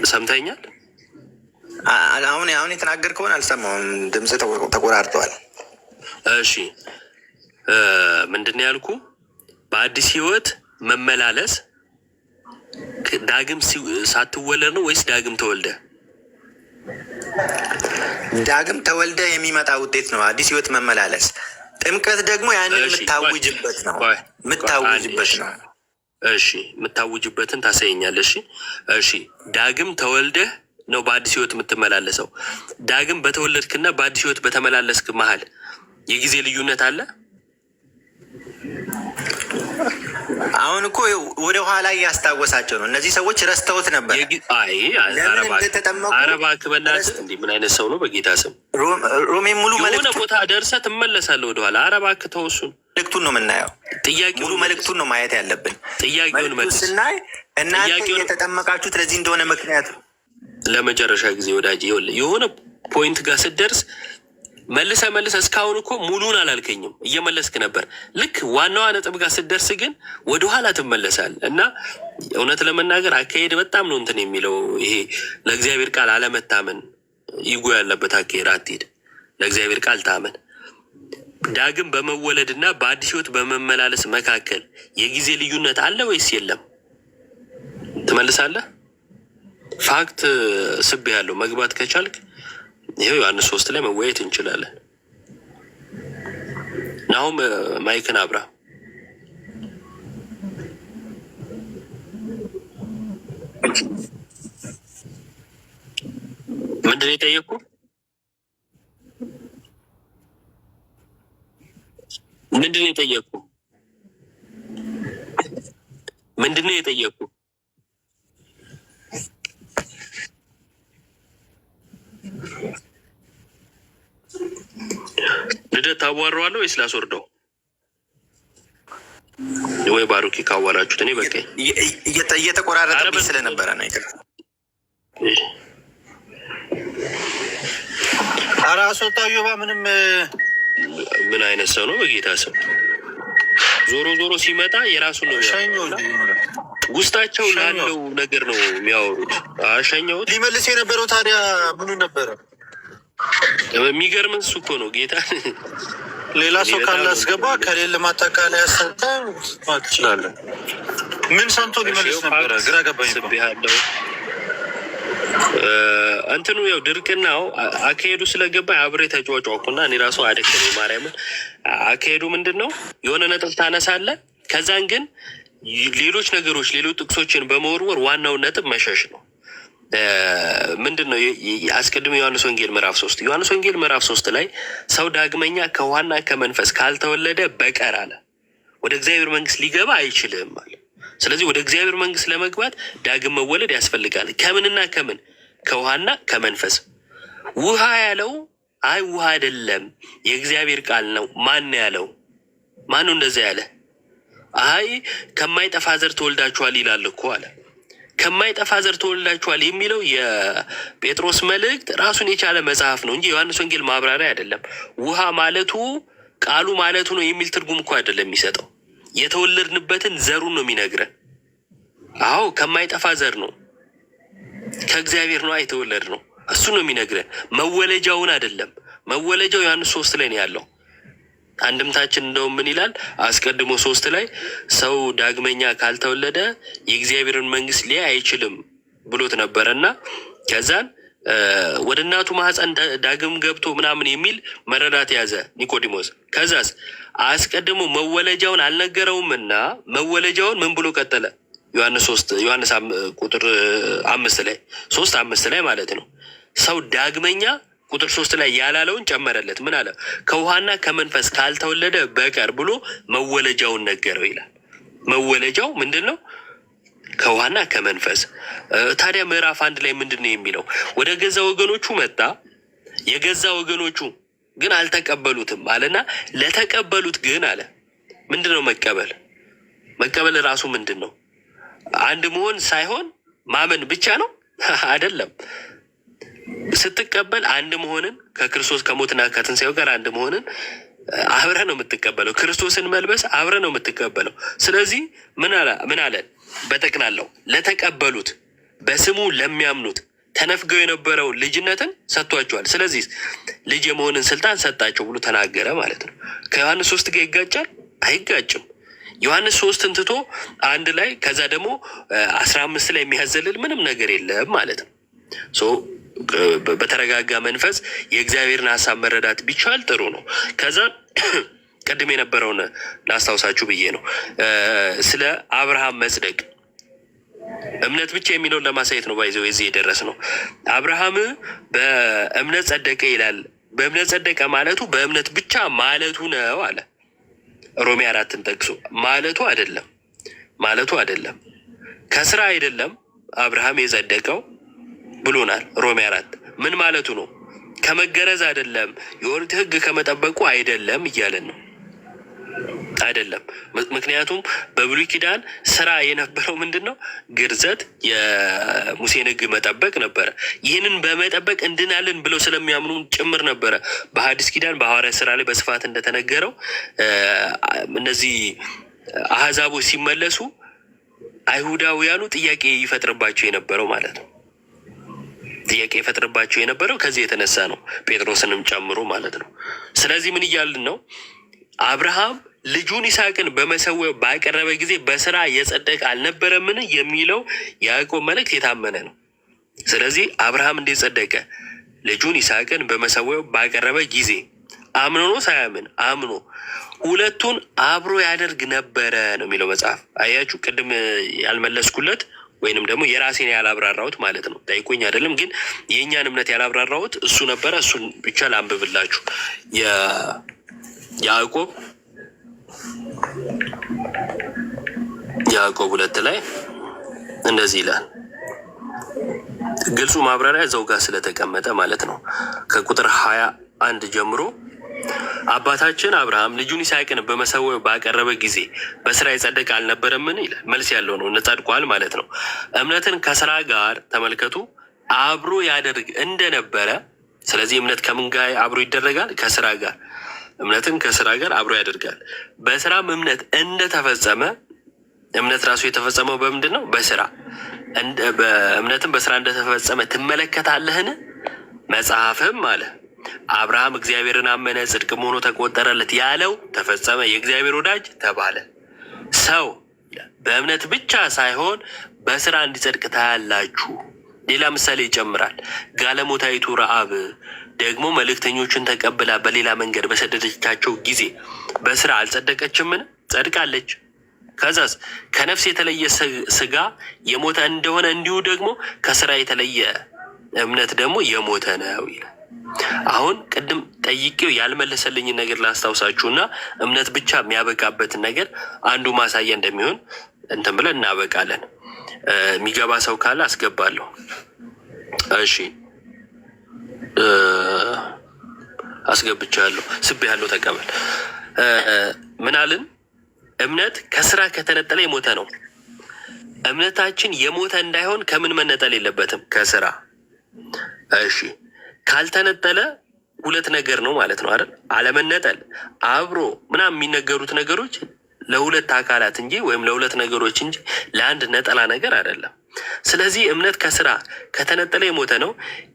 ሰምተኛል? አሁን የተናገርከውን አልሰማሁም። ድምጽ ተቆራርጠዋል። እሺ ምንድን ነው ያልኩ? በአዲስ ህይወት መመላለስ ዳግም ሳትወለድ ነው ወይስ ዳግም ተወልደ? ዳግም ተወልደ የሚመጣ ውጤት ነው አዲስ ህይወት መመላለስ። ጥምቀት ደግሞ ያንን የምታውጅበት ነው የምታውጅበት ነው። እሺ የምታውጅበትን ታሳየኛለህ። እሺ ዳግም ተወልደህ ነው በአዲስ ህይወት የምትመላለሰው። ዳግም በተወለድክና በአዲስ ህይወት በተመላለስክ መሀል የጊዜ ልዩነት አለ? አሁን እኮ ወደ ኋላ እያስታወሳቸው ነው። እነዚህ ሰዎች ረስተውት ነበር። አረባክ በላት እንዲ ምን አይነት ሰው ነው? በጌታ ስም ሮሜ ሙሉ የሆነ ቦታ ደርሰህ ትመለሳለህ ወደኋላ። አረባክ ተወሱን። መልእክቱን ነው የምናየው። ሙሉ መልእክቱን ነው ማየት ያለብን። ጥያቄውን መልስ ስናይ እናንተ የተጠመቃችሁት ለዚህ እንደሆነ ምክንያቱ ለመጨረሻ ጊዜ ወዳጅ የሆነ ፖይንት ጋር ስትደርስ መልሰ እስካሁን እኮ ሙሉን አላልከኝም፣ እየመለስክ ነበር። ልክ ዋናዋ ነጥብ ጋር ስትደርስ ግን ወደኋላ ትመለሳል። እና እውነት ለመናገር አካሄድ በጣም ነው እንትን የሚለው ይሄ ለእግዚአብሔር ቃል አለመታመን ይጎ ያለበት አካሄድ አትሄድ። ለእግዚአብሔር ቃል ታመን። ዳግም በመወለድ እና በአዲስ ህይወት በመመላለስ መካከል የጊዜ ልዩነት አለ ወይስ የለም? ትመልሳለህ? ፋክት ስብ ያለው መግባት ከቻልክ ይሄው ዮሐንስ 3 ላይ መወያየት እንችላለን። ናሁም ማይክን አብራ። ምንድን ነው የጠየቁ? ምንድን ነው የጠየቁ? ምንድን ነው የጠየቁ? ልደት ታዋረዋለሁ ወይስ ላስወርደው? ወይ ባሩኪ ካዋላችሁት እኔ በቃ እየተቆራረጠብኝ ስለነበረ ነው። ኧረ አስወጣው ዮባ። ምንም ምን አይነት ሰው ነው? በጌታ ስም ዞሮ ሲመጣ የራሱን ነው ውስጣቸው ላለው ነገር ነው የሚያወሩት። አሸኘሁት ሊመልስ የነበረው ታዲያ ምኑ ነበረ? የሚገርምን እሱ እኮ ነው ጌታ። ሌላ ሰው ካላስገባ ከሌለ ማጠቃለያ ሰጠ ትችላለን። ምን ሰምቶ ሊመልስ ነበረ? ግራ ገባኝ። ያለው እንትኑ ያው ድርቅናው አካሄዱ ስለገባ አብሬ ተጫዋጫኩና እኔ ራሱ አደከመ። ማርያምን አካሄዱ ምንድን ነው? የሆነ ነጥብ ታነሳለህ፣ ከዛን ግን ሌሎች ነገሮች ሌሎች ጥቅሶችን በመወርወር ዋናውን ነጥብ መሸሽ ነው። ምንድን ነው አስቀድሞ ዮሐንስ ወንጌል ምዕራፍ 3 ላይ ሰው ዳግመኛ ከውሃና ከመንፈስ ካልተወለደ በቀር አለ ወደ እግዚአብሔር መንግስት ሊገባ አይችልም አለ። ስለዚህ ወደ እግዚአብሔር መንግስት ለመግባት ዳግም መወለድ ያስፈልጋል። ከምንና ከምን? ከውሃና ከመንፈስ። ውሃ ያለው አይ ውሃ አይደለም የእግዚአብሔር ቃል ነው። ማን ያለው? ማነው እንደዛ ያለ? አይ ከማይጠፋ ዘር ተወልዳችኋል ይላል እኮ አለ። ከማይጠፋ ዘር ተወልዳችኋል የሚለው የጴጥሮስ መልእክት ራሱን የቻለ መጽሐፍ ነው እንጂ ዮሐንስ ወንጌል ማብራሪያ አይደለም። ውሃ ማለቱ ቃሉ ማለቱ ነው የሚል ትርጉም እኮ አይደለም የሚሰጠው። የተወለድንበትን ዘሩን ነው የሚነግረን። አዎ ከማይጠፋ ዘር ነው፣ ከእግዚአብሔር ነው የተወለድ ነው። እሱ ነው የሚነግረን፣ መወለጃውን አይደለም። መወለጃው ዮሐንስ 3 ላይ ነው ያለው። አንድምታችን እንደውም ምን ይላል? አስቀድሞ 3 ላይ ሰው ዳግመኛ ካልተወለደ የእግዚአብሔርን መንግስት ሊያይ አይችልም ብሎት ነበረ እና ከዛን ወደ እናቱ ማህፀን ዳግም ገብቶ ምናምን የሚል መረዳት ያዘ ኒቆዲሞስ። ከዛስ አስቀድሞ መወለጃውን አልነገረውም እና መወለጃውን ምን ብሎ ቀጠለ? ዮሐንስ ቁጥር 5 ላይ 3:5 ላይ ማለት ነው። ሰው ዳግመኛ ቁጥር 3 ላይ ያላለውን ጨመረለት። ምን አለ? ከውሃና ከመንፈስ ካልተወለደ በቀር ብሎ መወለጃውን ነገረው ይላል። መወለጃው ምንድን ነው? ከውሃና ከመንፈስ። ታዲያ ምዕራፍ 1 ላይ ምንድን ነው የሚለው? ወደ ገዛ ወገኖቹ መጣ፣ የገዛ ወገኖቹ ግን አልተቀበሉትም አለና ለተቀበሉት ግን አለ። ምንድን ነው መቀበል? መቀበል ራሱ ምንድን ነው? አንድ መሆን ሳይሆን ማመን ብቻ ነው አይደለም። ስትቀበል አንድ መሆንን ከክርስቶስ ከሞትና ከትንሣኤው ጋር አንድ መሆንን አብረህ ነው የምትቀበለው። ክርስቶስን መልበስ አብረህ ነው የምትቀበለው። ስለዚህ ምን አለን? በጠቅላላው ለተቀበሉት በስሙ ለሚያምኑት ተነፍገው የነበረውን ልጅነትን ሰጥቷቸዋል። ስለዚህ ልጅ የመሆንን ስልጣን ሰጣቸው ብሎ ተናገረ ማለት ነው። ከዮሐንስ 3 ጋር ይጋጫል? አይጋጭም። ዮሐንስ 3ን ትቶ 1 ላይ ከዛ ደግሞ 15 ላይ የሚያዘልል ምንም ነገር የለም ማለት ነው። በተረጋጋ መንፈስ የእግዚአብሔርን ሀሳብ መረዳት ቢቻል ጥሩ ነው። ከዛ ቅድም የነበረውን ላስታውሳችሁ ብዬ ነው ስለ አብርሃም መጽደቅ እምነት ብቻ የሚለውን ለማሳየት ነው። ባይዘው የዚህ የደረስ ነው። አብርሃም በእምነት ጸደቀ ይላል። በእምነት ጸደቀ ማለቱ በእምነት ብቻ ማለቱ ነው አለ። ሮሜ 4ን ጠቅሶ ማለቱ አይደለም ከስራ አይደለም አብርሃም የጸደቀው ብሎናል። ሮሜ 4 ምን ማለቱ ነው? ከመገረዝ አይደለም፣ የኦሪት ሕግ ከመጠበቁ አይደለም እያለን ነው። አይደለም። ምክንያቱም በብሉይ ኪዳን ስራ የነበረው ምንድን ነው? ግርዘት፣ የሙሴን ሕግ መጠበቅ ነበረ። ይህንን በመጠበቅ እንድናለን ብለው ስለሚያምኑ ጭምር ነበረ በሐዲስ ኪዳን በሐዋርያት ስራ ላይ በስፋት እንደተነገረው እነዚህ አህዛቦች ሲመለሱ አይሁዳውያኑ ጥያቄ ይፈጥርባቸው የነበረው ማለት ነው። ጥያቄ ይፈጥርባቸው የነበረው ከዚህ የተነሳ ነው፣ ጴጥሮስንም ጨምሮ ማለት ነው። ስለዚህ ምን እያልን ነው? አብርሃም ልጁን ይስሐቅን በመሰዊያው ባቀረበ ጊዜ በስራ የጸደቀ አልነበረምን የሚለው ያዕቆብ መልእክት የታመነ ነው። ስለዚህ አብርሃም እንዴት ጸደቀ? ልጁን ይስሐቅን በመሰዊያው ባቀረበ ጊዜ አምኖ ነው ሳያምን? አምኖ ሁለቱን አብሮ ያደርግ ነበረ ነው የሚለው መጽሐፍ። አያችሁ፣ ቅድም ያልመለስኩለት ወይንም ደግሞ የራሴን ያላብራራሁት ማለት ነው። ጠይቁኝ አይደለም ግን የእኛን እምነት ያላብራራሁት እሱ ነበረ። እሱን ብቻ ላንብብላችሁ። ያዕቆብ 2 ላይ እንደዚህ ይላል። ግልጹ ማብራሪያ እዛው ጋር ስለተቀመጠ ማለት ነው። ከቁጥር 21 ጀምሮ አባታችን አብርሃም ልጁን ይስሐቅን በመሰዊያው ባቀረበ ጊዜ በስራ የጸደቀ አልነበረምን ይላል። መልስ ያለው ነው። ጸድቋል ማለት ነው። እምነትን ከስራ ጋር ተመልከቱ አብሮ ያደርግ እንደነበረ። ስለዚህ እምነት ከምን ጋር አብሮ ይደረጋል? ከስራ ጋር። እምነትን ከስራ ጋር አብሮ ያደርጋል። በስራም እምነት እንደተፈጸመ፣ እምነት ራሱ የተፈጸመው በምንድን ነው? በስራ። እምነትን በስራ እንደተፈጸመ ትመለከታለህን? መጽሐፍም አለ አብርሃም እግዚአብሔርን አመነ ጽድቅም ሆኖ ተቆጠረለት ያለው ተፈጸመ፣ የእግዚአብሔር ወዳጅ ተባለ። ሰው በእምነት ብቻ ሳይሆን በስራ እንዲጸድቅ ታያላችሁ። ሌላ ምሳሌ ይጨምራል። ጋለሞታይቱ ረአብ ደግሞ መልእክተኞችን ተቀብላ በሌላ መንገድ በሰደደቻቸው ጊዜ በስራ አልጸደቀችምን? ጸድቃለች። ከዛስ ከነፍስ የተለየ ስጋ የሞተ እንደሆነ እንዲሁ ደግሞ ከስራ የተለየ እምነት ደግሞ የሞተ ነው ይላል። አሁን ቅድም ጠይቄው ያልመለሰልኝን ነገር ላስታውሳችሁና እምነት ብቻ የሚያበቃበትን ነገር አንዱ ማሳያ እንደሚሆን እንትን ብለን እናበቃለን። የሚገባ ሰው ካለ አስገባለሁ። እሺ አስገብቻለሁ። ስቤ ያለው ተቀበል። ምን አልን? እምነት ከስራ ከተነጠለ የሞተ ነው። እምነታችን የሞተ እንዳይሆን ከምን መነጠል የለበትም? ከስራ። እሺ ካልተነጠለ ሁለት ነገር ነው ማለት ነው አይደል? አለመነጠል አብሮ ምናምን የሚነገሩት ነገሮች ለሁለት አካላት እንጂ ወይም ለሁለት ነገሮች እንጂ ለአንድ ነጠላ ነገር አይደለም። ስለዚህ እምነት ከስራ ከተነጠለ የሞተ ነው።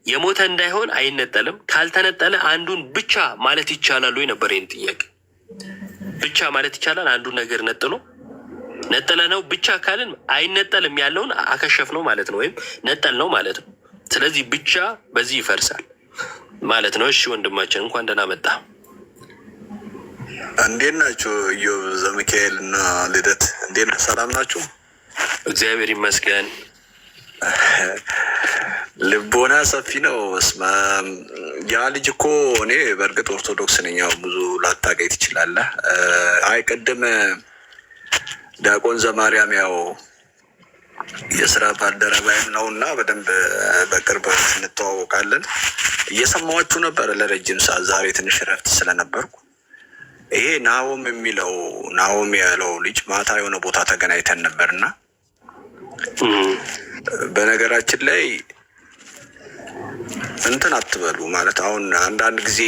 የሞተ እንዳይሆን አይነጠልም። ካልተነጠለ አንዱን ብቻ ማለት ይቻላል ወይ ነበር ይህን ጥያቄ። ብቻ ማለት ይቻላል አንዱን ነገር ነጠለ ነው ብቻ ካልን አይነጠልም ያለውን አከሸፍ ነው ማለት ነው፣ ወይም ነጠል ነው ማለት ነው። ስለዚህ ብቻ በዚህ ይፈርሳል ማለት ነው። እሺ ወንድማችን እንኳን ደህና መጣ። እንዴት ናችሁ? ኢዮብ ዘሚካኤል እና ልደት እንዴት ነው? ሰላም ናችሁ? እግዚአብሔር ይመስገን። ልቦና ሰፊ ነው። ያ ልጅ እኮ እኔ በእርግጥ ኦርቶዶክስ ነኝ። ያው ብዙ ላታውቀኝ ትችላለህ። አይ ቅድም ዲያቆን ዘማርያም ያው የስራ ባልደረባይም ነው እና በደንብ በቅርብ እንተዋወቃለን። እየሰማኋችሁ ነበር ለረጅም ሰዓት። ዛሬ ትንሽ እረፍት ስለነበርኩ ይሄ ናሆም ያለው ልጅ ማታ የሆነ ቦታ ተገናኝተን ነበርና በነገራችን ላይ እንትን አትበሉ ማለት አሁን አንዳንድ ጊዜ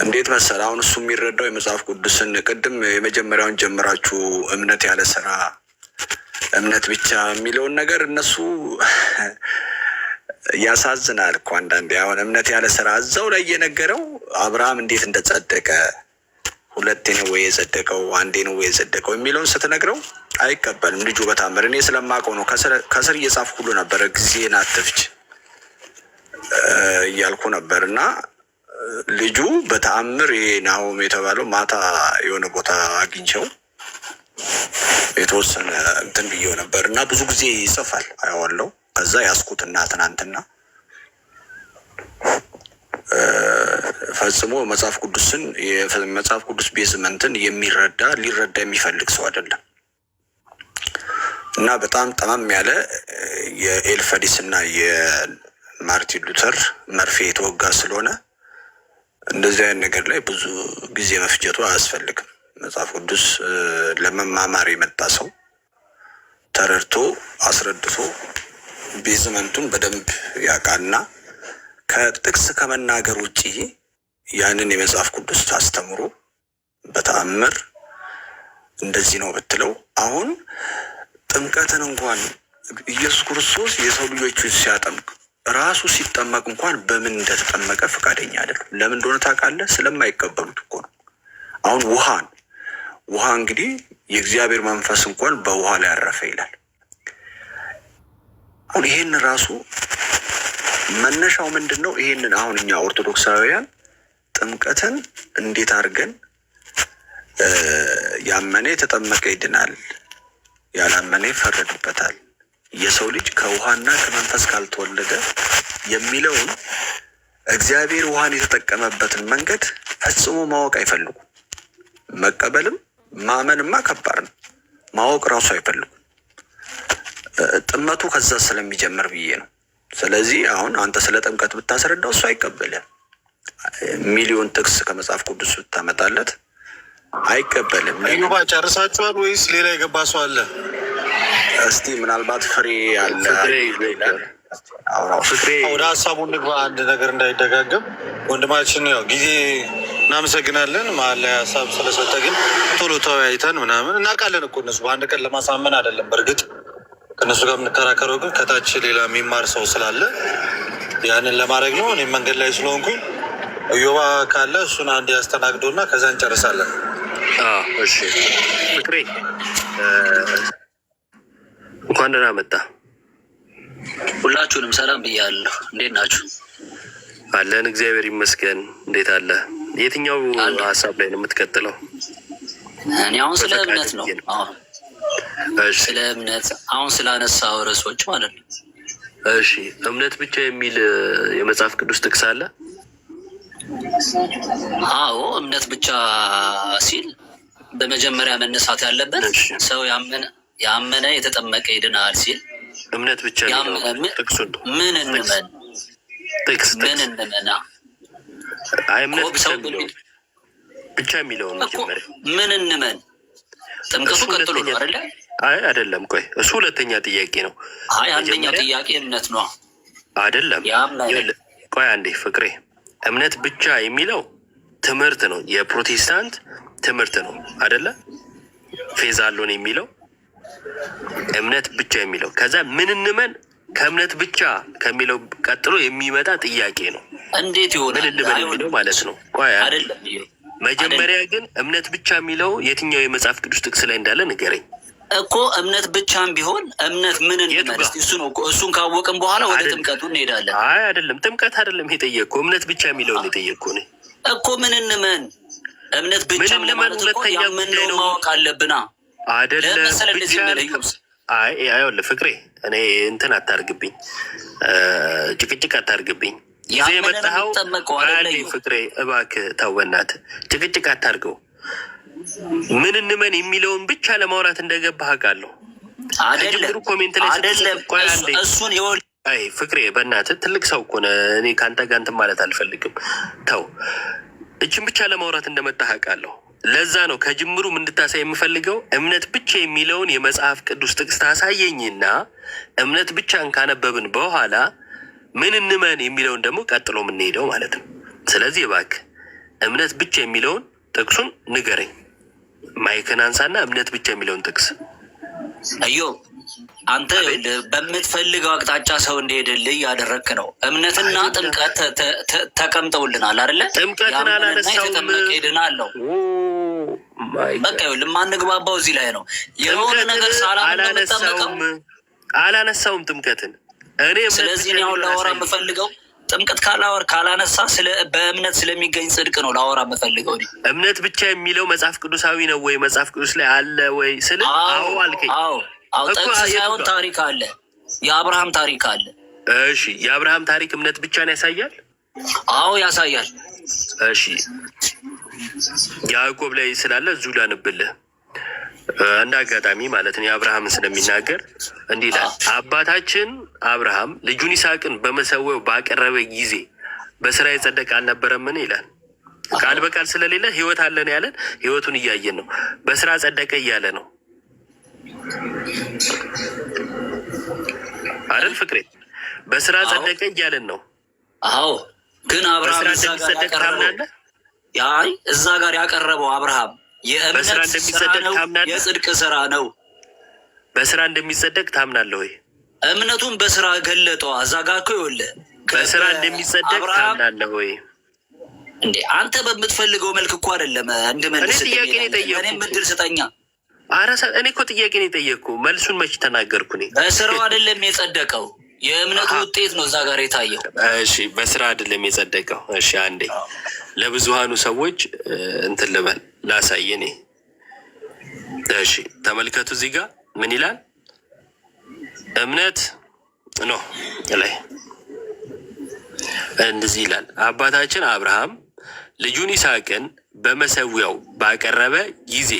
እንዴት መሰል አሁን እሱ የሚረዳው የመጽሐፍ ቅዱስን ቅድም የመጀመሪያውን ጀምራችሁ እምነት ያለ ስራ እምነት ብቻ የሚለውን ነገር እነሱ ያሳዝናል እኮ አንዳንዴ። አሁን እምነት ያለ ስራ እዛው ላይ የነገረው አብርሃም እንዴት እንደጸደቀ ሁለቴ ነው ወይ የጸደቀው አንዴ ነው ወይ የጸደቀው የሚለውን ስትነግረው አይቀበልም ልጁ በታምር። እኔ ስለማውቀው ነው ከስር እየጻፍኩ ሁሉ ነበረ ጊዜን አትፍጅ እያልኩ ነበር። እና ልጁ በተአምር ይሄ ናሆም የተባለው ማታ የሆነ ቦታ አግኝቸው የተወሰነ እንትን ብዬው ነበር እና ብዙ ጊዜ ይጽፋል አየዋለሁ። ከዛ ያስኩትና ትናንትና ፈጽሞ መጽሐፍ ቅዱስ ቤዝመንትን ሊረዳ የሚፈልግ ሰው አይደለም እና በጣም ጠማም ያለ የኤልፈዲስ እና የማርቲን ሉተር መርፌ የተወጋ ስለሆነ እንደዚህ አይነት ነገር ላይ ብዙ ጊዜ መፍጀቱ አያስፈልግም። መጽሐፍ ቅዱስ ለመማማር የመጣ ሰው ተረድቶ አስረድቶ ቤዝመንቱን በደንብ ያውቃልና ከጥቅስ ከመናገር ውጭ ያንን የመጽሐፍ ቅዱስ አስተምሮ በተአምር እንደዚህ ነው ብትለው አሁን ጥምቀትን እንኳን ኢየሱስ ክርስቶስ የሰው ልጆችን ሲያጠምቅ ራሱ ሲጠመቅ እንኳን በምን እንደተጠመቀ ፈቃደኛ አይደለም። ለምን እንደሆነ ታውቃለህ? ስለማይቀበሉት እኮ ነው። አሁን ውሃ እንግዲህ የእግዚአብሔር መንፈስ እንኳን በውሃ ላይ ያረፈ ይላል። አሁን ይሄን ራሱ መነሻው ምንድን ነው? ይሄንን አሁን እኛ ኦርቶዶክሳውያን ጥምቀትን እንዴት አድርገን ያመነ የተጠመቀ ይድናል፣ ያላመነ ይፈረድበታል፣ የሰው ልጅ ከውሃና ከመንፈስ ካልተወለደ የሚለውን እግዚአብሔር ውሃን የተጠቀመበትን መንገድ ፈጽሞ ማወቅ አይፈልጉም። መቀበልም ማመንማ ከባድ ነው። ማወቅ ራሱ አይፈልጉም። ጥመቱ ከዛ ስለሚጀምር ብዬ ነው። ስለዚህ አሁን አንተ ስለ ጥምቀት ብታስረዳው እሱ አይቀበልም። ሚሊዮን ጥቅስ ከመጽሐፍ ቅዱስ ብታመጣለት አይቀበልም። ዩባ ጨርሳችኋል ወይስ ሌላ የገባ ሰው አለ? እስቲ ምናልባት ፍሬ አለ ወደ ሀሳቡ እንግባ። አንድ ነገር እንዳይደጋገም ወንድማችን ያው ጊዜ እናመሰግናለን። መሀል ላይ ሀሳብ ስለሰጠ ግን ቶሎ ተወያይተን ምናምን እናውቃለን እኮ እነሱ በአንድ ቀን ለማሳመን አይደለም። በእርግጥ ከእነሱ ጋር የምንከራከረው ግን ከታች ሌላ የሚማር ሰው ስላለ ያንን ለማድረግ ነው። እኔም መንገድ ላይ ስለሆንኩኝ እዮባ ካለ እሱን አንድ ያስተናግዶ እና ከዛ እንጨርሳለን። እሺ ፍቅሬ እንኳን ደህና መጣ። ሁላችሁንም ሰላም ብያለሁ። እንዴት ናችሁ? አለን እግዚአብሔር ይመስገን። እንዴት አለ? የትኛው ሀሳብ ላይ ነው የምትቀጥለው? እኔ አሁን ስለ እምነት ነው። ስለ እምነት አሁን ስላነሳው ርዕሶች ማለት ነው። እሺ እምነት ብቻ የሚል የመጽሐፍ ቅዱስ ጥቅስ አለ? አዎ እምነት ብቻ ሲል በመጀመሪያ መነሳት ያለበት ሰው ያመነ የተጠመቀ ይድናል ሲል እምነት ብቻ ጥቅሱን ምን እንመን? ምን እንመና? እምነት ብቻ የሚለውን መጀመሪያ ምን እንመን? ጥምቀቱ ቀጥሎ ነው አይደለ? አይ አይደለም፣ ቆይ እሱ ሁለተኛ ጥያቄ ነው። አይ አንደኛ ጥያቄ እምነት ነው አይደለም? ቆይ አንዴ ፍቅሬ፣ እምነት ብቻ የሚለው ትምህርት ነው፣ የፕሮቴስታንት ትምህርት ነው አይደለ? ፌዝ አሎን የሚለው እምነት ብቻ የሚለው ከዛ ምን እንመን ከእምነት ብቻ ከሚለው ቀጥሎ የሚመጣ ጥያቄ ነው። እንዴት ይሆናል? ምን እንመን የሚለው ማለት ነው። ቆይ አይደለም፣ መጀመሪያ ግን እምነት ብቻ የሚለው የትኛው የመጽሐፍ ቅዱስ ጥቅስ ላይ እንዳለ ንገረኝ እኮ። እምነት ብቻም ቢሆን እምነት ምን እንመን እሱ ነው። እሱን ካወቅን በኋላ ወደ ጥምቀቱ እንሄዳለን። አይ አይደለም፣ ጥምቀት አይደለም የጠየቅኩህ፣ እምነት ብቻ የሚለውን የጠየቅኩህ ነው እኮ። ምን እንመን እምነት ብቻ ማለት እኮ ያመንነውን ማወቅ አለብና አይደለም ብቻ። አይ ይኸውልህ ፍቅሬ፣ እኔ እንትን አታርግብኝ፣ ጭቅጭቅ አታርግብኝ። ይዘህ የመጣኸው ፍቅሬ እባክህ ተው በእናትህ፣ ጭቅጭቅ አታርገው። ምን እንመን የሚለውን ብቻ ለማውራት እንደገባህ አውቃለሁ። ከጅምሩ ኮሜንት ላይ እሱን አይ ፍቅሬ በእናትህ ትልቅ ሰው እኮ ነህ። እኔ ከአንተ ጋር እንትን ማለት አልፈልግም። ተው፣ እችን ብቻ ለማውራት እንደመጣህ አውቃለሁ። ለዛ ነው ከጅምሩ እንድታሳይ የምፈልገው እምነት ብቻ የሚለውን የመጽሐፍ ቅዱስ ጥቅስ ታሳየኝና እምነት ብቻን ካነበብን በኋላ ምን እንመን የሚለውን ደግሞ ቀጥሎ የምንሄደው ማለት ነው። ስለዚህ እባክህ እምነት ብቻ የሚለውን ጥቅሱን ንገረኝ። ማይክን አንሳና እምነት ብቻ የሚለውን ጥቅስ አዮ አንተ በምትፈልገው አቅጣጫ ሰው እንዲሄድልህ እያደረግክ ነው። እምነትና ጥምቀት ተቀምጠውልናል አይደለ? ጥምቀትን አላነሳውም። ሄድናለሁ በቃ የማንግባባው እዚህ ላይ ነው። የሆነ ነገር አላነሳውም ጥምቀትን እኔ። ስለዚህ እኔ አሁን ላወራ የምፈልገው ጥምቀት ካላነሳ በእምነት ስለሚገኝ ጽድቅ ነው ላወራ የምፈልገው። እምነት ብቻ የሚለው መጽሐፍ ቅዱሳዊ ነው ወይ? መጽሐፍ ቅዱስ ላይ አለ ወይ ስል አዎ አልከኝ። አዎ ጥቅስ ሳይሆን ታሪክ አለ፣ የአብርሃም ታሪክ አለ። እሺ የአብርሃም ታሪክ እምነት ብቻን ያሳያል? አዎ ያሳያል። እሺ ያዕቆብ ላይ ስላለ እዚሁ ላንብልህ እንደ አጋጣሚ ማለት ነው። የአብርሃምን ስለሚናገር እንዲህ ይላል፣ አባታችን አብርሃም ልጁን ይስሐቅን በመሰዊያው ባቀረበ ጊዜ በስራ የጸደቀ አልነበረምን ይላል። ቃል በቃል ስለሌለ ህይወት አለን ያለን ህይወቱን እያየን ነው። በስራ ጸደቀ እያለ ነው አይደል ፍቅሬ? በስራ ጸደቀ እያለን ነው። አዎ ግን አብርሃም እዛ ጋር ያቀረበው አብርሃም በስራ እንደሚጸደቅ ታምናለህ? የጽድቅ ስራ ነው። በስራ እንደሚጸደቅ ታምናለህ ወይ? እምነቱን በስራ ገለጠው። እዛ ጋር እኮ ይኸውልህ በስራ እንደሚጸደቅ ታምናለህ ወይ? እንዴ አንተ በምትፈልገው መልክ እኮ አይደለም እንድመልስ ጥያቄ ነው የጠየኩህ። እኔ ምድር ስጠኛ። እኔ እኮ ጥያቄ ነው የጠየኩህ። መልሱን መች ተናገርኩ? እኔ በስራው አይደለም የጸደቀው፣ የእምነቱ ውጤት ነው እዛ ጋር የታየው። እሺ በስራ አይደለም የጸደቀው። እሺ አንዴ ለብዙሃኑ ሰዎች እንትን ልበል ላሳይ እኔ። እሺ ተመልከቱ፣ እዚህ ጋር ምን ይላል? እምነት ነው ላይ እንደዚህ ይላል፣ አባታችን አብርሃም ልጁን ይስሐቅን በመሰዊያው ባቀረበ ጊዜ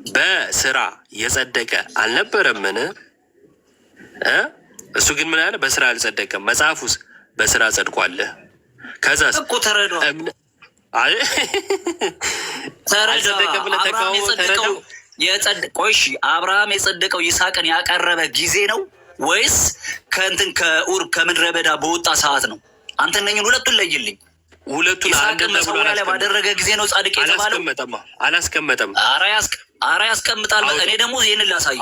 በስራ የጸደቀ አልነበረምን? እሱ ግን ምን አለ? በስራ አልጸደቀም። መጽሐፉስ በስራ ጸድቋል። ከዛስ እኮ ተረዶ አብርሃም የጸደቀው ይስሐቅን ያቀረበ ጊዜ ነው ወይስ ከእንትን ከኡር ከምድረ በዳ በወጣ ሰዓት ነው? አንተ እነኝን ሁለቱን ለይልኝ። ሁለቱን ይስሐቅን መሰዊያ ላይ ባደረገ ጊዜ ነው ጻድቅ የተባለው? አላስቀመጠም። ኧረ ያስቀምጣል። እኔ ደግሞ ይህንን ላሳይ፣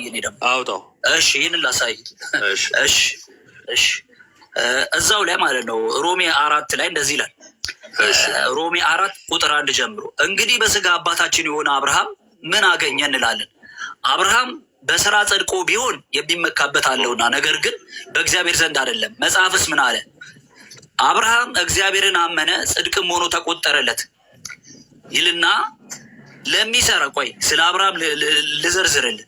እኔ ደግሞ አውጣው። እሺ ይህንን ላሳይ። እሺ እዛው ላይ ማለት ነው ሮሜ 4 ላይ እንደዚህ ይላል። ሮሜ 4 ቁጥር 1 ጀምሮ እንግዲህ በስጋ አባታችን የሆነ አብርሃም ምን አገኘ እንላለን? አብርሃም በስራ ጸድቆ ቢሆን የሚመካበት አለውና፣ ነገር ግን በእግዚአብሔር ዘንድ አይደለም። መጽሐፍስ ምን አለ? አብርሃም እግዚአብሔርን አመነ ጽድቅም ሆኖ ተቆጠረለት ይልና ለሚሰራ ቆይ ስለ አብርሃም ልዘርዝርልህ።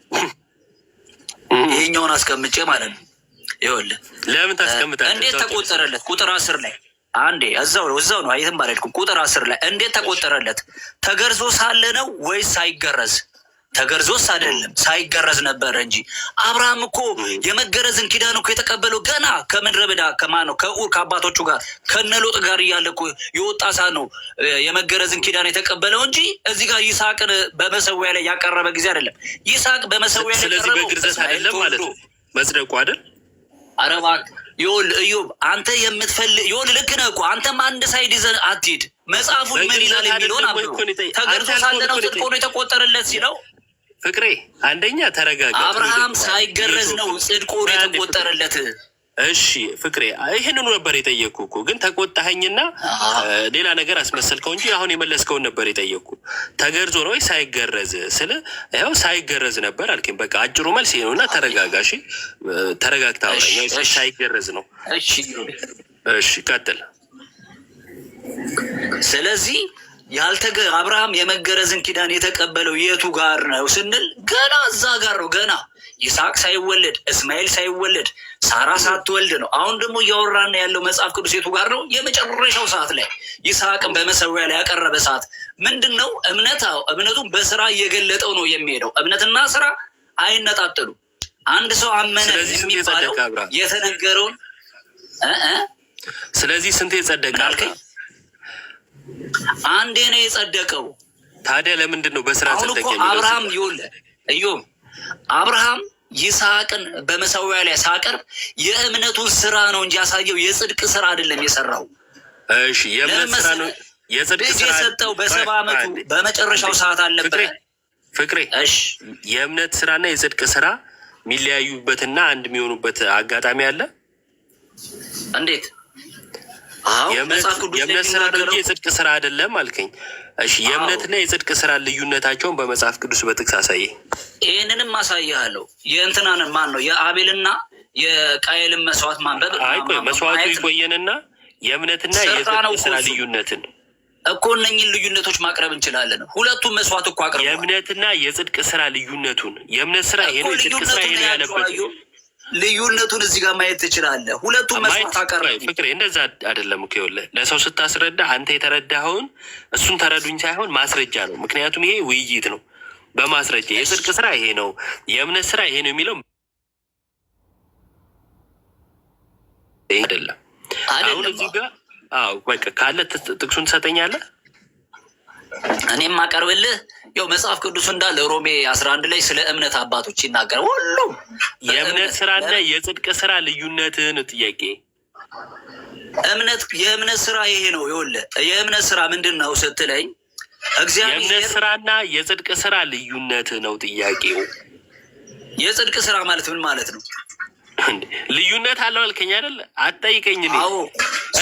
ይሄኛውን አስቀምጬ ማለት ነው። ይኸውልህ ለምን ታስቀምጣለህ? እንዴት ተቆጠረለት? ቁጥር 10 ላይ አንዴ እዛው ነው አይተም ባልኩም። ቁጥር 10 ላይ እንዴት ተቆጠረለት? ተገርዞ ሳለ ነው ወይስ ሳይገረዝ? ተገርዞስ አይደለም ሳይገረዝ ነበረ እንጂ። አብርሃም እኮ የመገረዝን ኪዳን እኮ የተቀበለው ገና ከምድረ በዳ ከማነው ከኡር ከአባቶቹ ጋር ከነሎጥ ጋር እያለ እኮ የወጣ ሰዓት ነው የመገረዝን ኪዳን የተቀበለው እንጂ እዚህ ጋር ይስሐቅን በመሰዊያ ላይ ያቀረበ ጊዜ አይደለም። ይስሐቅ በመሰዊያ ላይ ስለዚህ በግርዘት አይደለም ማለት ነው መጽደቁ አይደል? ኧረ እባክህ ይኸውልህ እዮብ አንተ የምትፈልግ ይኸውልህ ልክ ነህ እኮ አንተም አንድ ሳይድ ይዘህ አትሂድ። መጽሐፉ ምን ይላል የሚለውን ተገርዞ ሳለ ነው ጽድቅ ሆኖ የተቆጠረለት ሲለው ፍቅሬ አንደኛ ተረጋጋ። አብርሃም ሳይገረዝ ነው ጽድቅ ሆኖ የተቆጠረለት። እሺ ፍቅሬ ይህንኑ ነበር የጠየቅኩ እኮ ግን ተቆጣኸኝና ሌላ ነገር አስመሰልከው እንጂ አሁን የመለስከውን ነበር የጠየቅኩ። ተገርዞ ነው ወይ ሳይገረዝ ስለ ያው ሳይገረዝ ነበር አልከኝ። በቃ አጭሩ መልስ ይሄ ነውና ተረጋጋ። እሺ ተረጋግታ አውራኝ። ሳይገረዝ ነው። እሺ ቀጥል። ስለዚህ አብርሃም የመገረዝን ኪዳን የተቀበለው የቱ ጋር ነው ስንል ገና እዛ ጋር ነው። ገና ይስሐቅ ሳይወለድ እስማኤል ሳይወለድ ሳራ ሳትወልድ ነው። አሁን ደግሞ እያወራን ያለው መጽሐፍ ቅዱስ የቱ ጋር ነው? የመጨረሻው ሰዓት ላይ ይስሐቅን በመሰዊያ ላይ ያቀረበ ሰዓት ምንድን ነው? እምነቱን በስራ እየገለጠው ነው የሚሄደው። እምነትና ስራ አይነጣጠሉ። አንድ ሰው አመነ የሚባለው የተነገረውን ስለዚህ ስንት የጸደቀ አንዴ ነው የጸደቀው። ታዲያ ለምንድን ነው በስራ ጸደቀ የሚለው? አብርሃም ይኸውልህ አብርሃም ይስሐቅን በመሰዊያ ላይ ሳቀርብ የእምነቱን ስራ ነው እንጂ ያሳየው የጽድቅ ስራ አይደለም የሰራው። እሺ የእምነት ስራ ነው የጽድቅ ስራ የሰጠው በ70 ዓመቱ በመጨረሻው ሰዓት አልነበረ ፍቅሬ። እሺ የእምነት ስራና የጽድቅ ስራ የሚለያዩበትና አንድ የሚሆኑበት አጋጣሚ አለ። እንዴት? የእምነት ስራ ነው እንጂ የጽድቅ ስራ አይደለም አልከኝ። እሺ የእምነትና የጽድቅ ስራ ልዩነታቸውን በመጽሐፍ ቅዱስ በጥቅስ አሳየኝ። ይህንንም አሳያለሁ። የእንትናንን ማን ነው የአቤልና የቃየልን መስዋዕት ማንበብ ቆይ መስዋዕቱ ይቆየንና የእምነትና የጽድቅ ስራ ልዩነትን እኮ እነኝን ልዩነቶች ማቅረብ እንችላለን። ሁለቱም መስዋዕት እኮ አቅርበዋል። የእምነትና የጽድቅ ስራ ልዩነቱን የእምነት ስራ ይሄ ነው፣ የጽድቅ ስራ ይሄ ነው ያለበት ልዩነቱን እዚህ ጋር ማየት ትችላለህ። ሁለቱም መስዋዕት አቀረቡ። ፍቅሬ እንደዛ አይደለም እኮ ይኸውልህ፣ ለሰው ስታስረዳ አንተ የተረዳኸውን እሱን ተረዱኝ ሳይሆን ማስረጃ ነው። ምክንያቱም ይሄ ውይይት ነው። በማስረጃ የጽድቅ ስራ ይሄ ነው፣ የእምነት ስራ ይሄ ነው የሚለው አይደለም። አሁን እዚህ ጋር በቃ ካለ ጥቅሱን ትሰጠኛለህ። እኔም ማቀርብልህ ያው መጽሐፍ ቅዱስ እንዳለ ሮሜ 11 ላይ ስለ እምነት አባቶች ይናገራል። ሁሉም የእምነት ስራና የጽድቅ ስራ ልዩነትን ጥያቄ የእምነት ስራ ይሄ ነው። ይኸውልህ የእምነት ስራ ምንድን ነው ስትለኝ እግዚአብሔር የእምነት ስራና የጽድቅ ስራ ልዩነት ነው ጥያቄው። የጽድቅ ስራ ማለት ምን ማለት ነው? ልዩነት አለው አልከኝ አይደል? አትጠይቀኝ።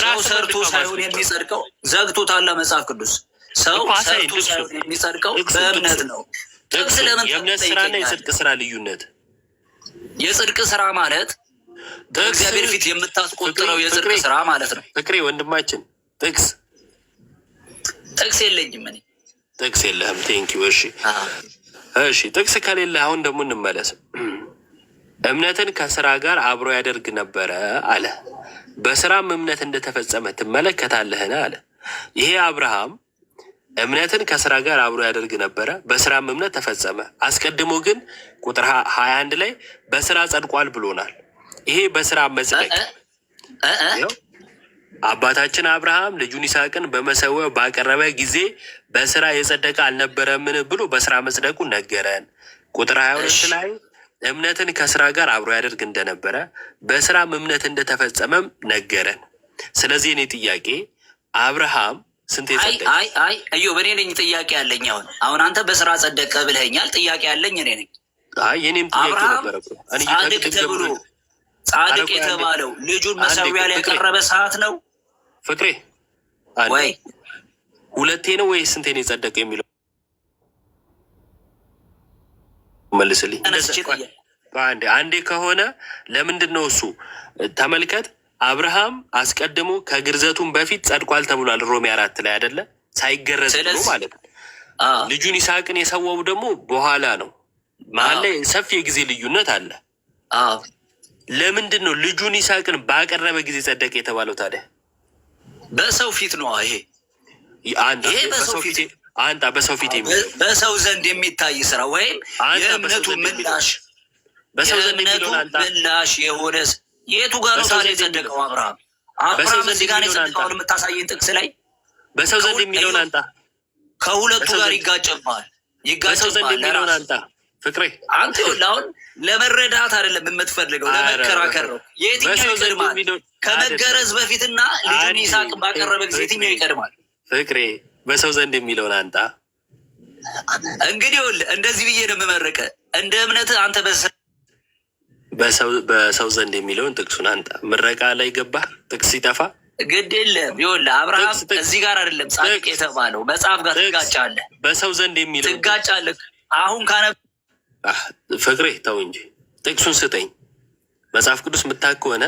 ሰው ሰርቶ ሳይሆን የሚጸድቀው ዘግቶታል መጽሐፍ ቅዱስ። ሰው ሰርቶ ሳይሆን የሚጸድቀው በእምነት ነው። ጥቅስ ለምን የእምነት ስራና የጽድቅ ስራ ልዩነት? የጽድቅ ስራ ማለት በእግዚአብሔር ፊት የምታስቆጥረው የጽድቅ ስራ ማለት ነው። ፍቅሬ ወንድማችን ጥቅስ የለኝም እኔ። ጥቅስ የለህም? ቴንኪው። እሺ ጥቅስ ከሌለ አሁን ደግሞ እንመለስ። እምነትን ከስራ ጋር አብሮ ያደርግ ነበረ አለ። በስራም እምነት እንደተፈጸመ ትመለከታለህን አለ። ይሄ አብርሃም እምነትን ከስራ ጋር አብሮ ያደርግ ነበረ፣ በስራም እምነት ተፈጸመ። አስቀድሞ ግን ቁጥር 21 ላይ በስራ ጸድቋል ብሎናል። ይሄ በስራ መጽደቅ አባታችን አብርሃም ልጁን ይስሐቅን በመሰዊያው ባቀረበ ጊዜ በስራ የጸደቀ አልነበረምን ብሎ በስራ መጽደቁ ነገረን። ቁጥር 22 ላይ እምነትን ከስራ ጋር አብሮ ያደርግ እንደነበረ በስራም እምነት እንደተፈጸመም ነገረን። ስለዚህ እኔ ጥያቄ አብርሃም ስንት የጸደቀ? እዮ በእኔ ነኝ ጥያቄ ያለኝ። አሁን አንተ በስራ ጸደቀ ብለኸኛል። ጥያቄ ያለኝ እኔ ነኝ። የኔም ጥያቄ ነበረ። ጻድቅ ተብሎ ጻድቅ የተባለው ልጁን መሰዊያ ላይ ያቀረበ ሰዓት ነው ፍቅሬ? ወይ ሁለቴ ነው ወይ ስንቴ ነው የጸደቀ የሚለው መልስልኝ። አንዴ ከሆነ ለምንድን ነው እሱ? ተመልከት፣ አብርሃም አስቀድሞ ከግርዘቱን በፊት ጸድቋል ተብሏል ሮሜ 4 ላይ አይደለ? ሳይገረዝ ነው ማለት ነው። ልጁን ይስሐቅን የሰዋው ደግሞ በኋላ ነው። መሀል ላይ ሰፊ የጊዜ ልዩነት አለ። ለምንድን ነው ልጁን ይስሐቅን ባቀረበ ጊዜ ጸደቀ የተባለው ታዲያ? በሰው ፊት ነው። ይሄ በሰው ፊት አንጣ በሰው ፊት በሰው ዘንድ የሚታይ ስራ ወይም የእምነቱ ምላሽ በሰው ዘንድ የሚለውን አንጣ። ምላሽ የሆነ የቱ ጋር ነው ታዲያ የጸደቀው? አብርሃም እዚህ ጋር የጸደቀውን የምታሳየን ጥቅስ ላይ በሰው ዘንድ የሚለውን አንጣ። ከሁለቱ ጋር ይጋጨባል። በሰው ዘንድ የሚለውን አንጣ። ፍቅሬ አንተ አሁን ለመረዳት አይደለም የምትፈልገው፣ ለመከራከር ነው። የትኛው ይቀድማል? ከመገረዝ በፊትና ልጁን ይስሐቅ ባቀረበ ጊዜ የትኛው ይቀድማል? ፍቅሬ በሰው ዘንድ የሚለውን አንጣ። እንግዲህ እንደዚህ ብዬ ነው የምመርቀ እንደ እምነት አንተ በሰው ዘንድ የሚለውን ጥቅሱን አንጣ። ምረቃ ላይ ገባ ጥቅስ ሲጠፋ ግድ የለም። ይኸውልህ አብርሃም እዚህ ጋር አይደለም ጻድቅ የተባለው መጽሐፍ ጋር ትጋጫለህ። በሰው ዘንድ የሚለው ትጋጫለህ። አሁን ካነ ፍቅሬ ተው እንጂ ጥቅሱን ስጠኝ። መጽሐፍ ቅዱስ የምታውቅ ከሆነ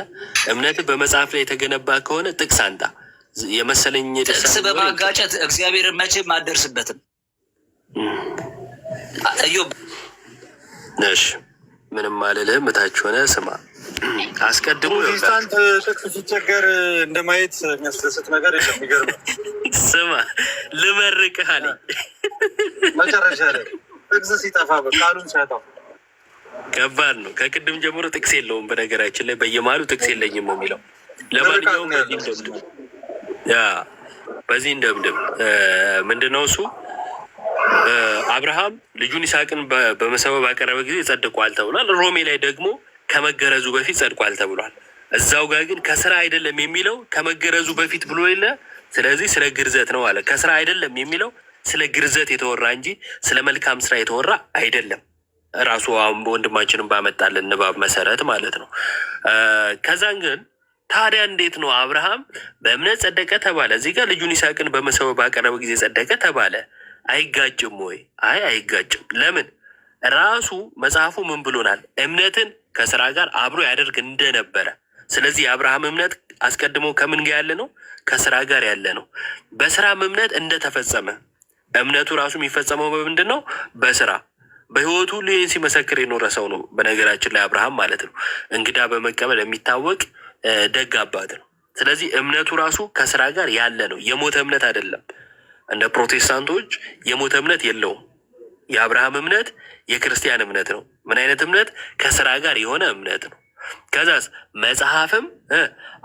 እምነትህ በመጽሐፍ ላይ የተገነባ ከሆነ ጥቅስ አንጣ። የመሰለኝ ጥቅስ በማጋጨት እግዚአብሔርን መቼም አደርስበትም። እሺ ምንም አልልህም። እታች ሆነ ስማ። አስቀድሞ ፕሮቴስታንት ጥቅስ ሲቸገር እንደማየት የሚያስደስት ነገር የለም። የሚገርም ስማ፣ ልመርቅህ አለኝ መጨረሻ ላይ ጥቅስ ሲጠፋ ቃሉን ሲያጠፋ ከባድ ነው። ከቅድም ጀምሮ ጥቅስ የለውም። በነገራችን ላይ በየመሀሉ ጥቅስ የለኝም ነው የሚለው። ለማንኛውም በዚህ እንደምድም ምንድነው እሱ አብርሃም ልጁን ይስሐቅን በመሰዊያ ባቀረበ ጊዜ ጸድቋል ተብሏል። ሮሜ ላይ ደግሞ ከመገረዙ በፊት ጸድቋል ተብሏል። እዛው ጋር ግን ከስራ አይደለም የሚለው ከመገረዙ በፊት ብሎ የለ። ስለዚህ ስለ ግርዘት ነው አለ። ከስራ አይደለም የሚለው ስለ ግርዘት የተወራ እንጂ ስለ መልካም ስራ የተወራ አይደለም። ራሱ ወንድማችንን ባመጣልን ንባብ መሰረት ማለት ነው። ከዛን ግን ታዲያ እንዴት ነው አብርሃም በእምነት ጸደቀ ተባለ? እዚህ ጋር ልጁን ይስሐቅን በመሰዊያ ባቀረበ ጊዜ ጸደቀ ተባለ። አይጋጭም ወይ? አይጋጭም። ለምን? ራሱ መጽሐፉ ምን ብሎናል? እምነትን ከስራ ጋር አብሮ ያደርግ እንደነበረ። ስለዚህ የአብርሃም እምነት አስቀድሞ ከምን ጋር ያለ ነው? ከስራ ጋር ያለ ነው። በስራም እምነት እንደተፈጸመ እምነቱ ራሱ የሚፈጸመው በምንድን ነው? በስራ። በህይወቱ ሁሉ ይህን ሲመሰክር የኖረ ሰው ነው። በነገራችን ላይ አብርሃም ማለት ነው እንግዳ በመቀበል የሚታወቅ ደግ አባት ነው። ስለዚህ እምነቱ ራሱ ከስራ ጋር ያለ ነው። የሞተ እምነት አይደለም። እንደ ፕሮቴስታንቶች የሞተ እምነት የለውም። የአብርሃም እምነት የክርስቲያን እምነት ነው። ምን አይነት እምነት? ከስራ ጋር የሆነ እምነት ነው። ከዛስ መጽሐፍም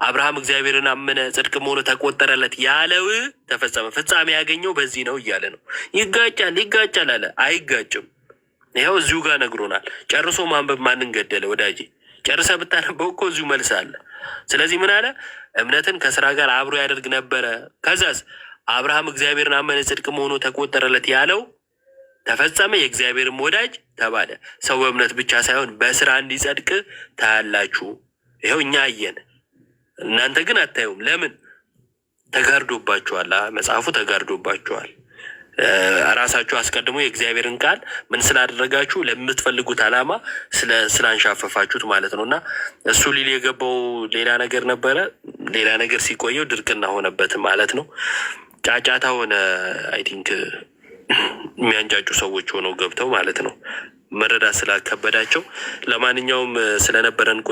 አብርሃም እግዚአብሔርን አመነ ጽድቅም ሆኖ ተቆጠረለት ያለው ተፈጸመ፣ ፍጻሜ ያገኘው በዚህ ነው እያለ ነው። ይጋጫል አለ። አይጋጭም። ይኸው እዚሁ ጋር ነግሮናል። ጨርሶ ማንበብ ማንን ገደለ ወዳጄ? ጨርሰ ብታነበው እኮ እዚሁ መልስ አለ። ስለዚህ ምን አለ? እምነትን ከስራ ጋር አብሮ ያደርግ ነበረ። ከዛስ አብርሃም እግዚአብሔርን አመነ ጽድቅም ሆኖ ተቆጠረለት ያለው ተፈጸመ፣ የእግዚአብሔርም ወዳጅ ተባለ። ሰው በእምነት ብቻ ሳይሆን በስራ እንዲጸድቅ ታያላችሁ። ይኸው እኛ አየን፣ እናንተ ግን አታዩም። ለምን? ተጋርዶባችኋል። መጽሐፉ ተጋርዶባችኋል። ራሳችሁ አስቀድሞ የእግዚአብሔርን ቃል ምን ስላደረጋችሁ ለምትፈልጉት ዓላማ ስላንሻፈፋችሁት ማለት ነው። እና እሱ ሊል የገባው ሌላ ነገር ነበረ። ሌላ ነገር ሲቆየው ድርቅና ሆነበት ማለት ነው። ጫጫታ ሆነ። አይ ቲንክ የሚያንጫጩ ሰዎች ሆነው ገብተው ማለት ነው፣ መረዳት ስላከበዳቸው። ለማንኛውም ስለነበረን ቆይ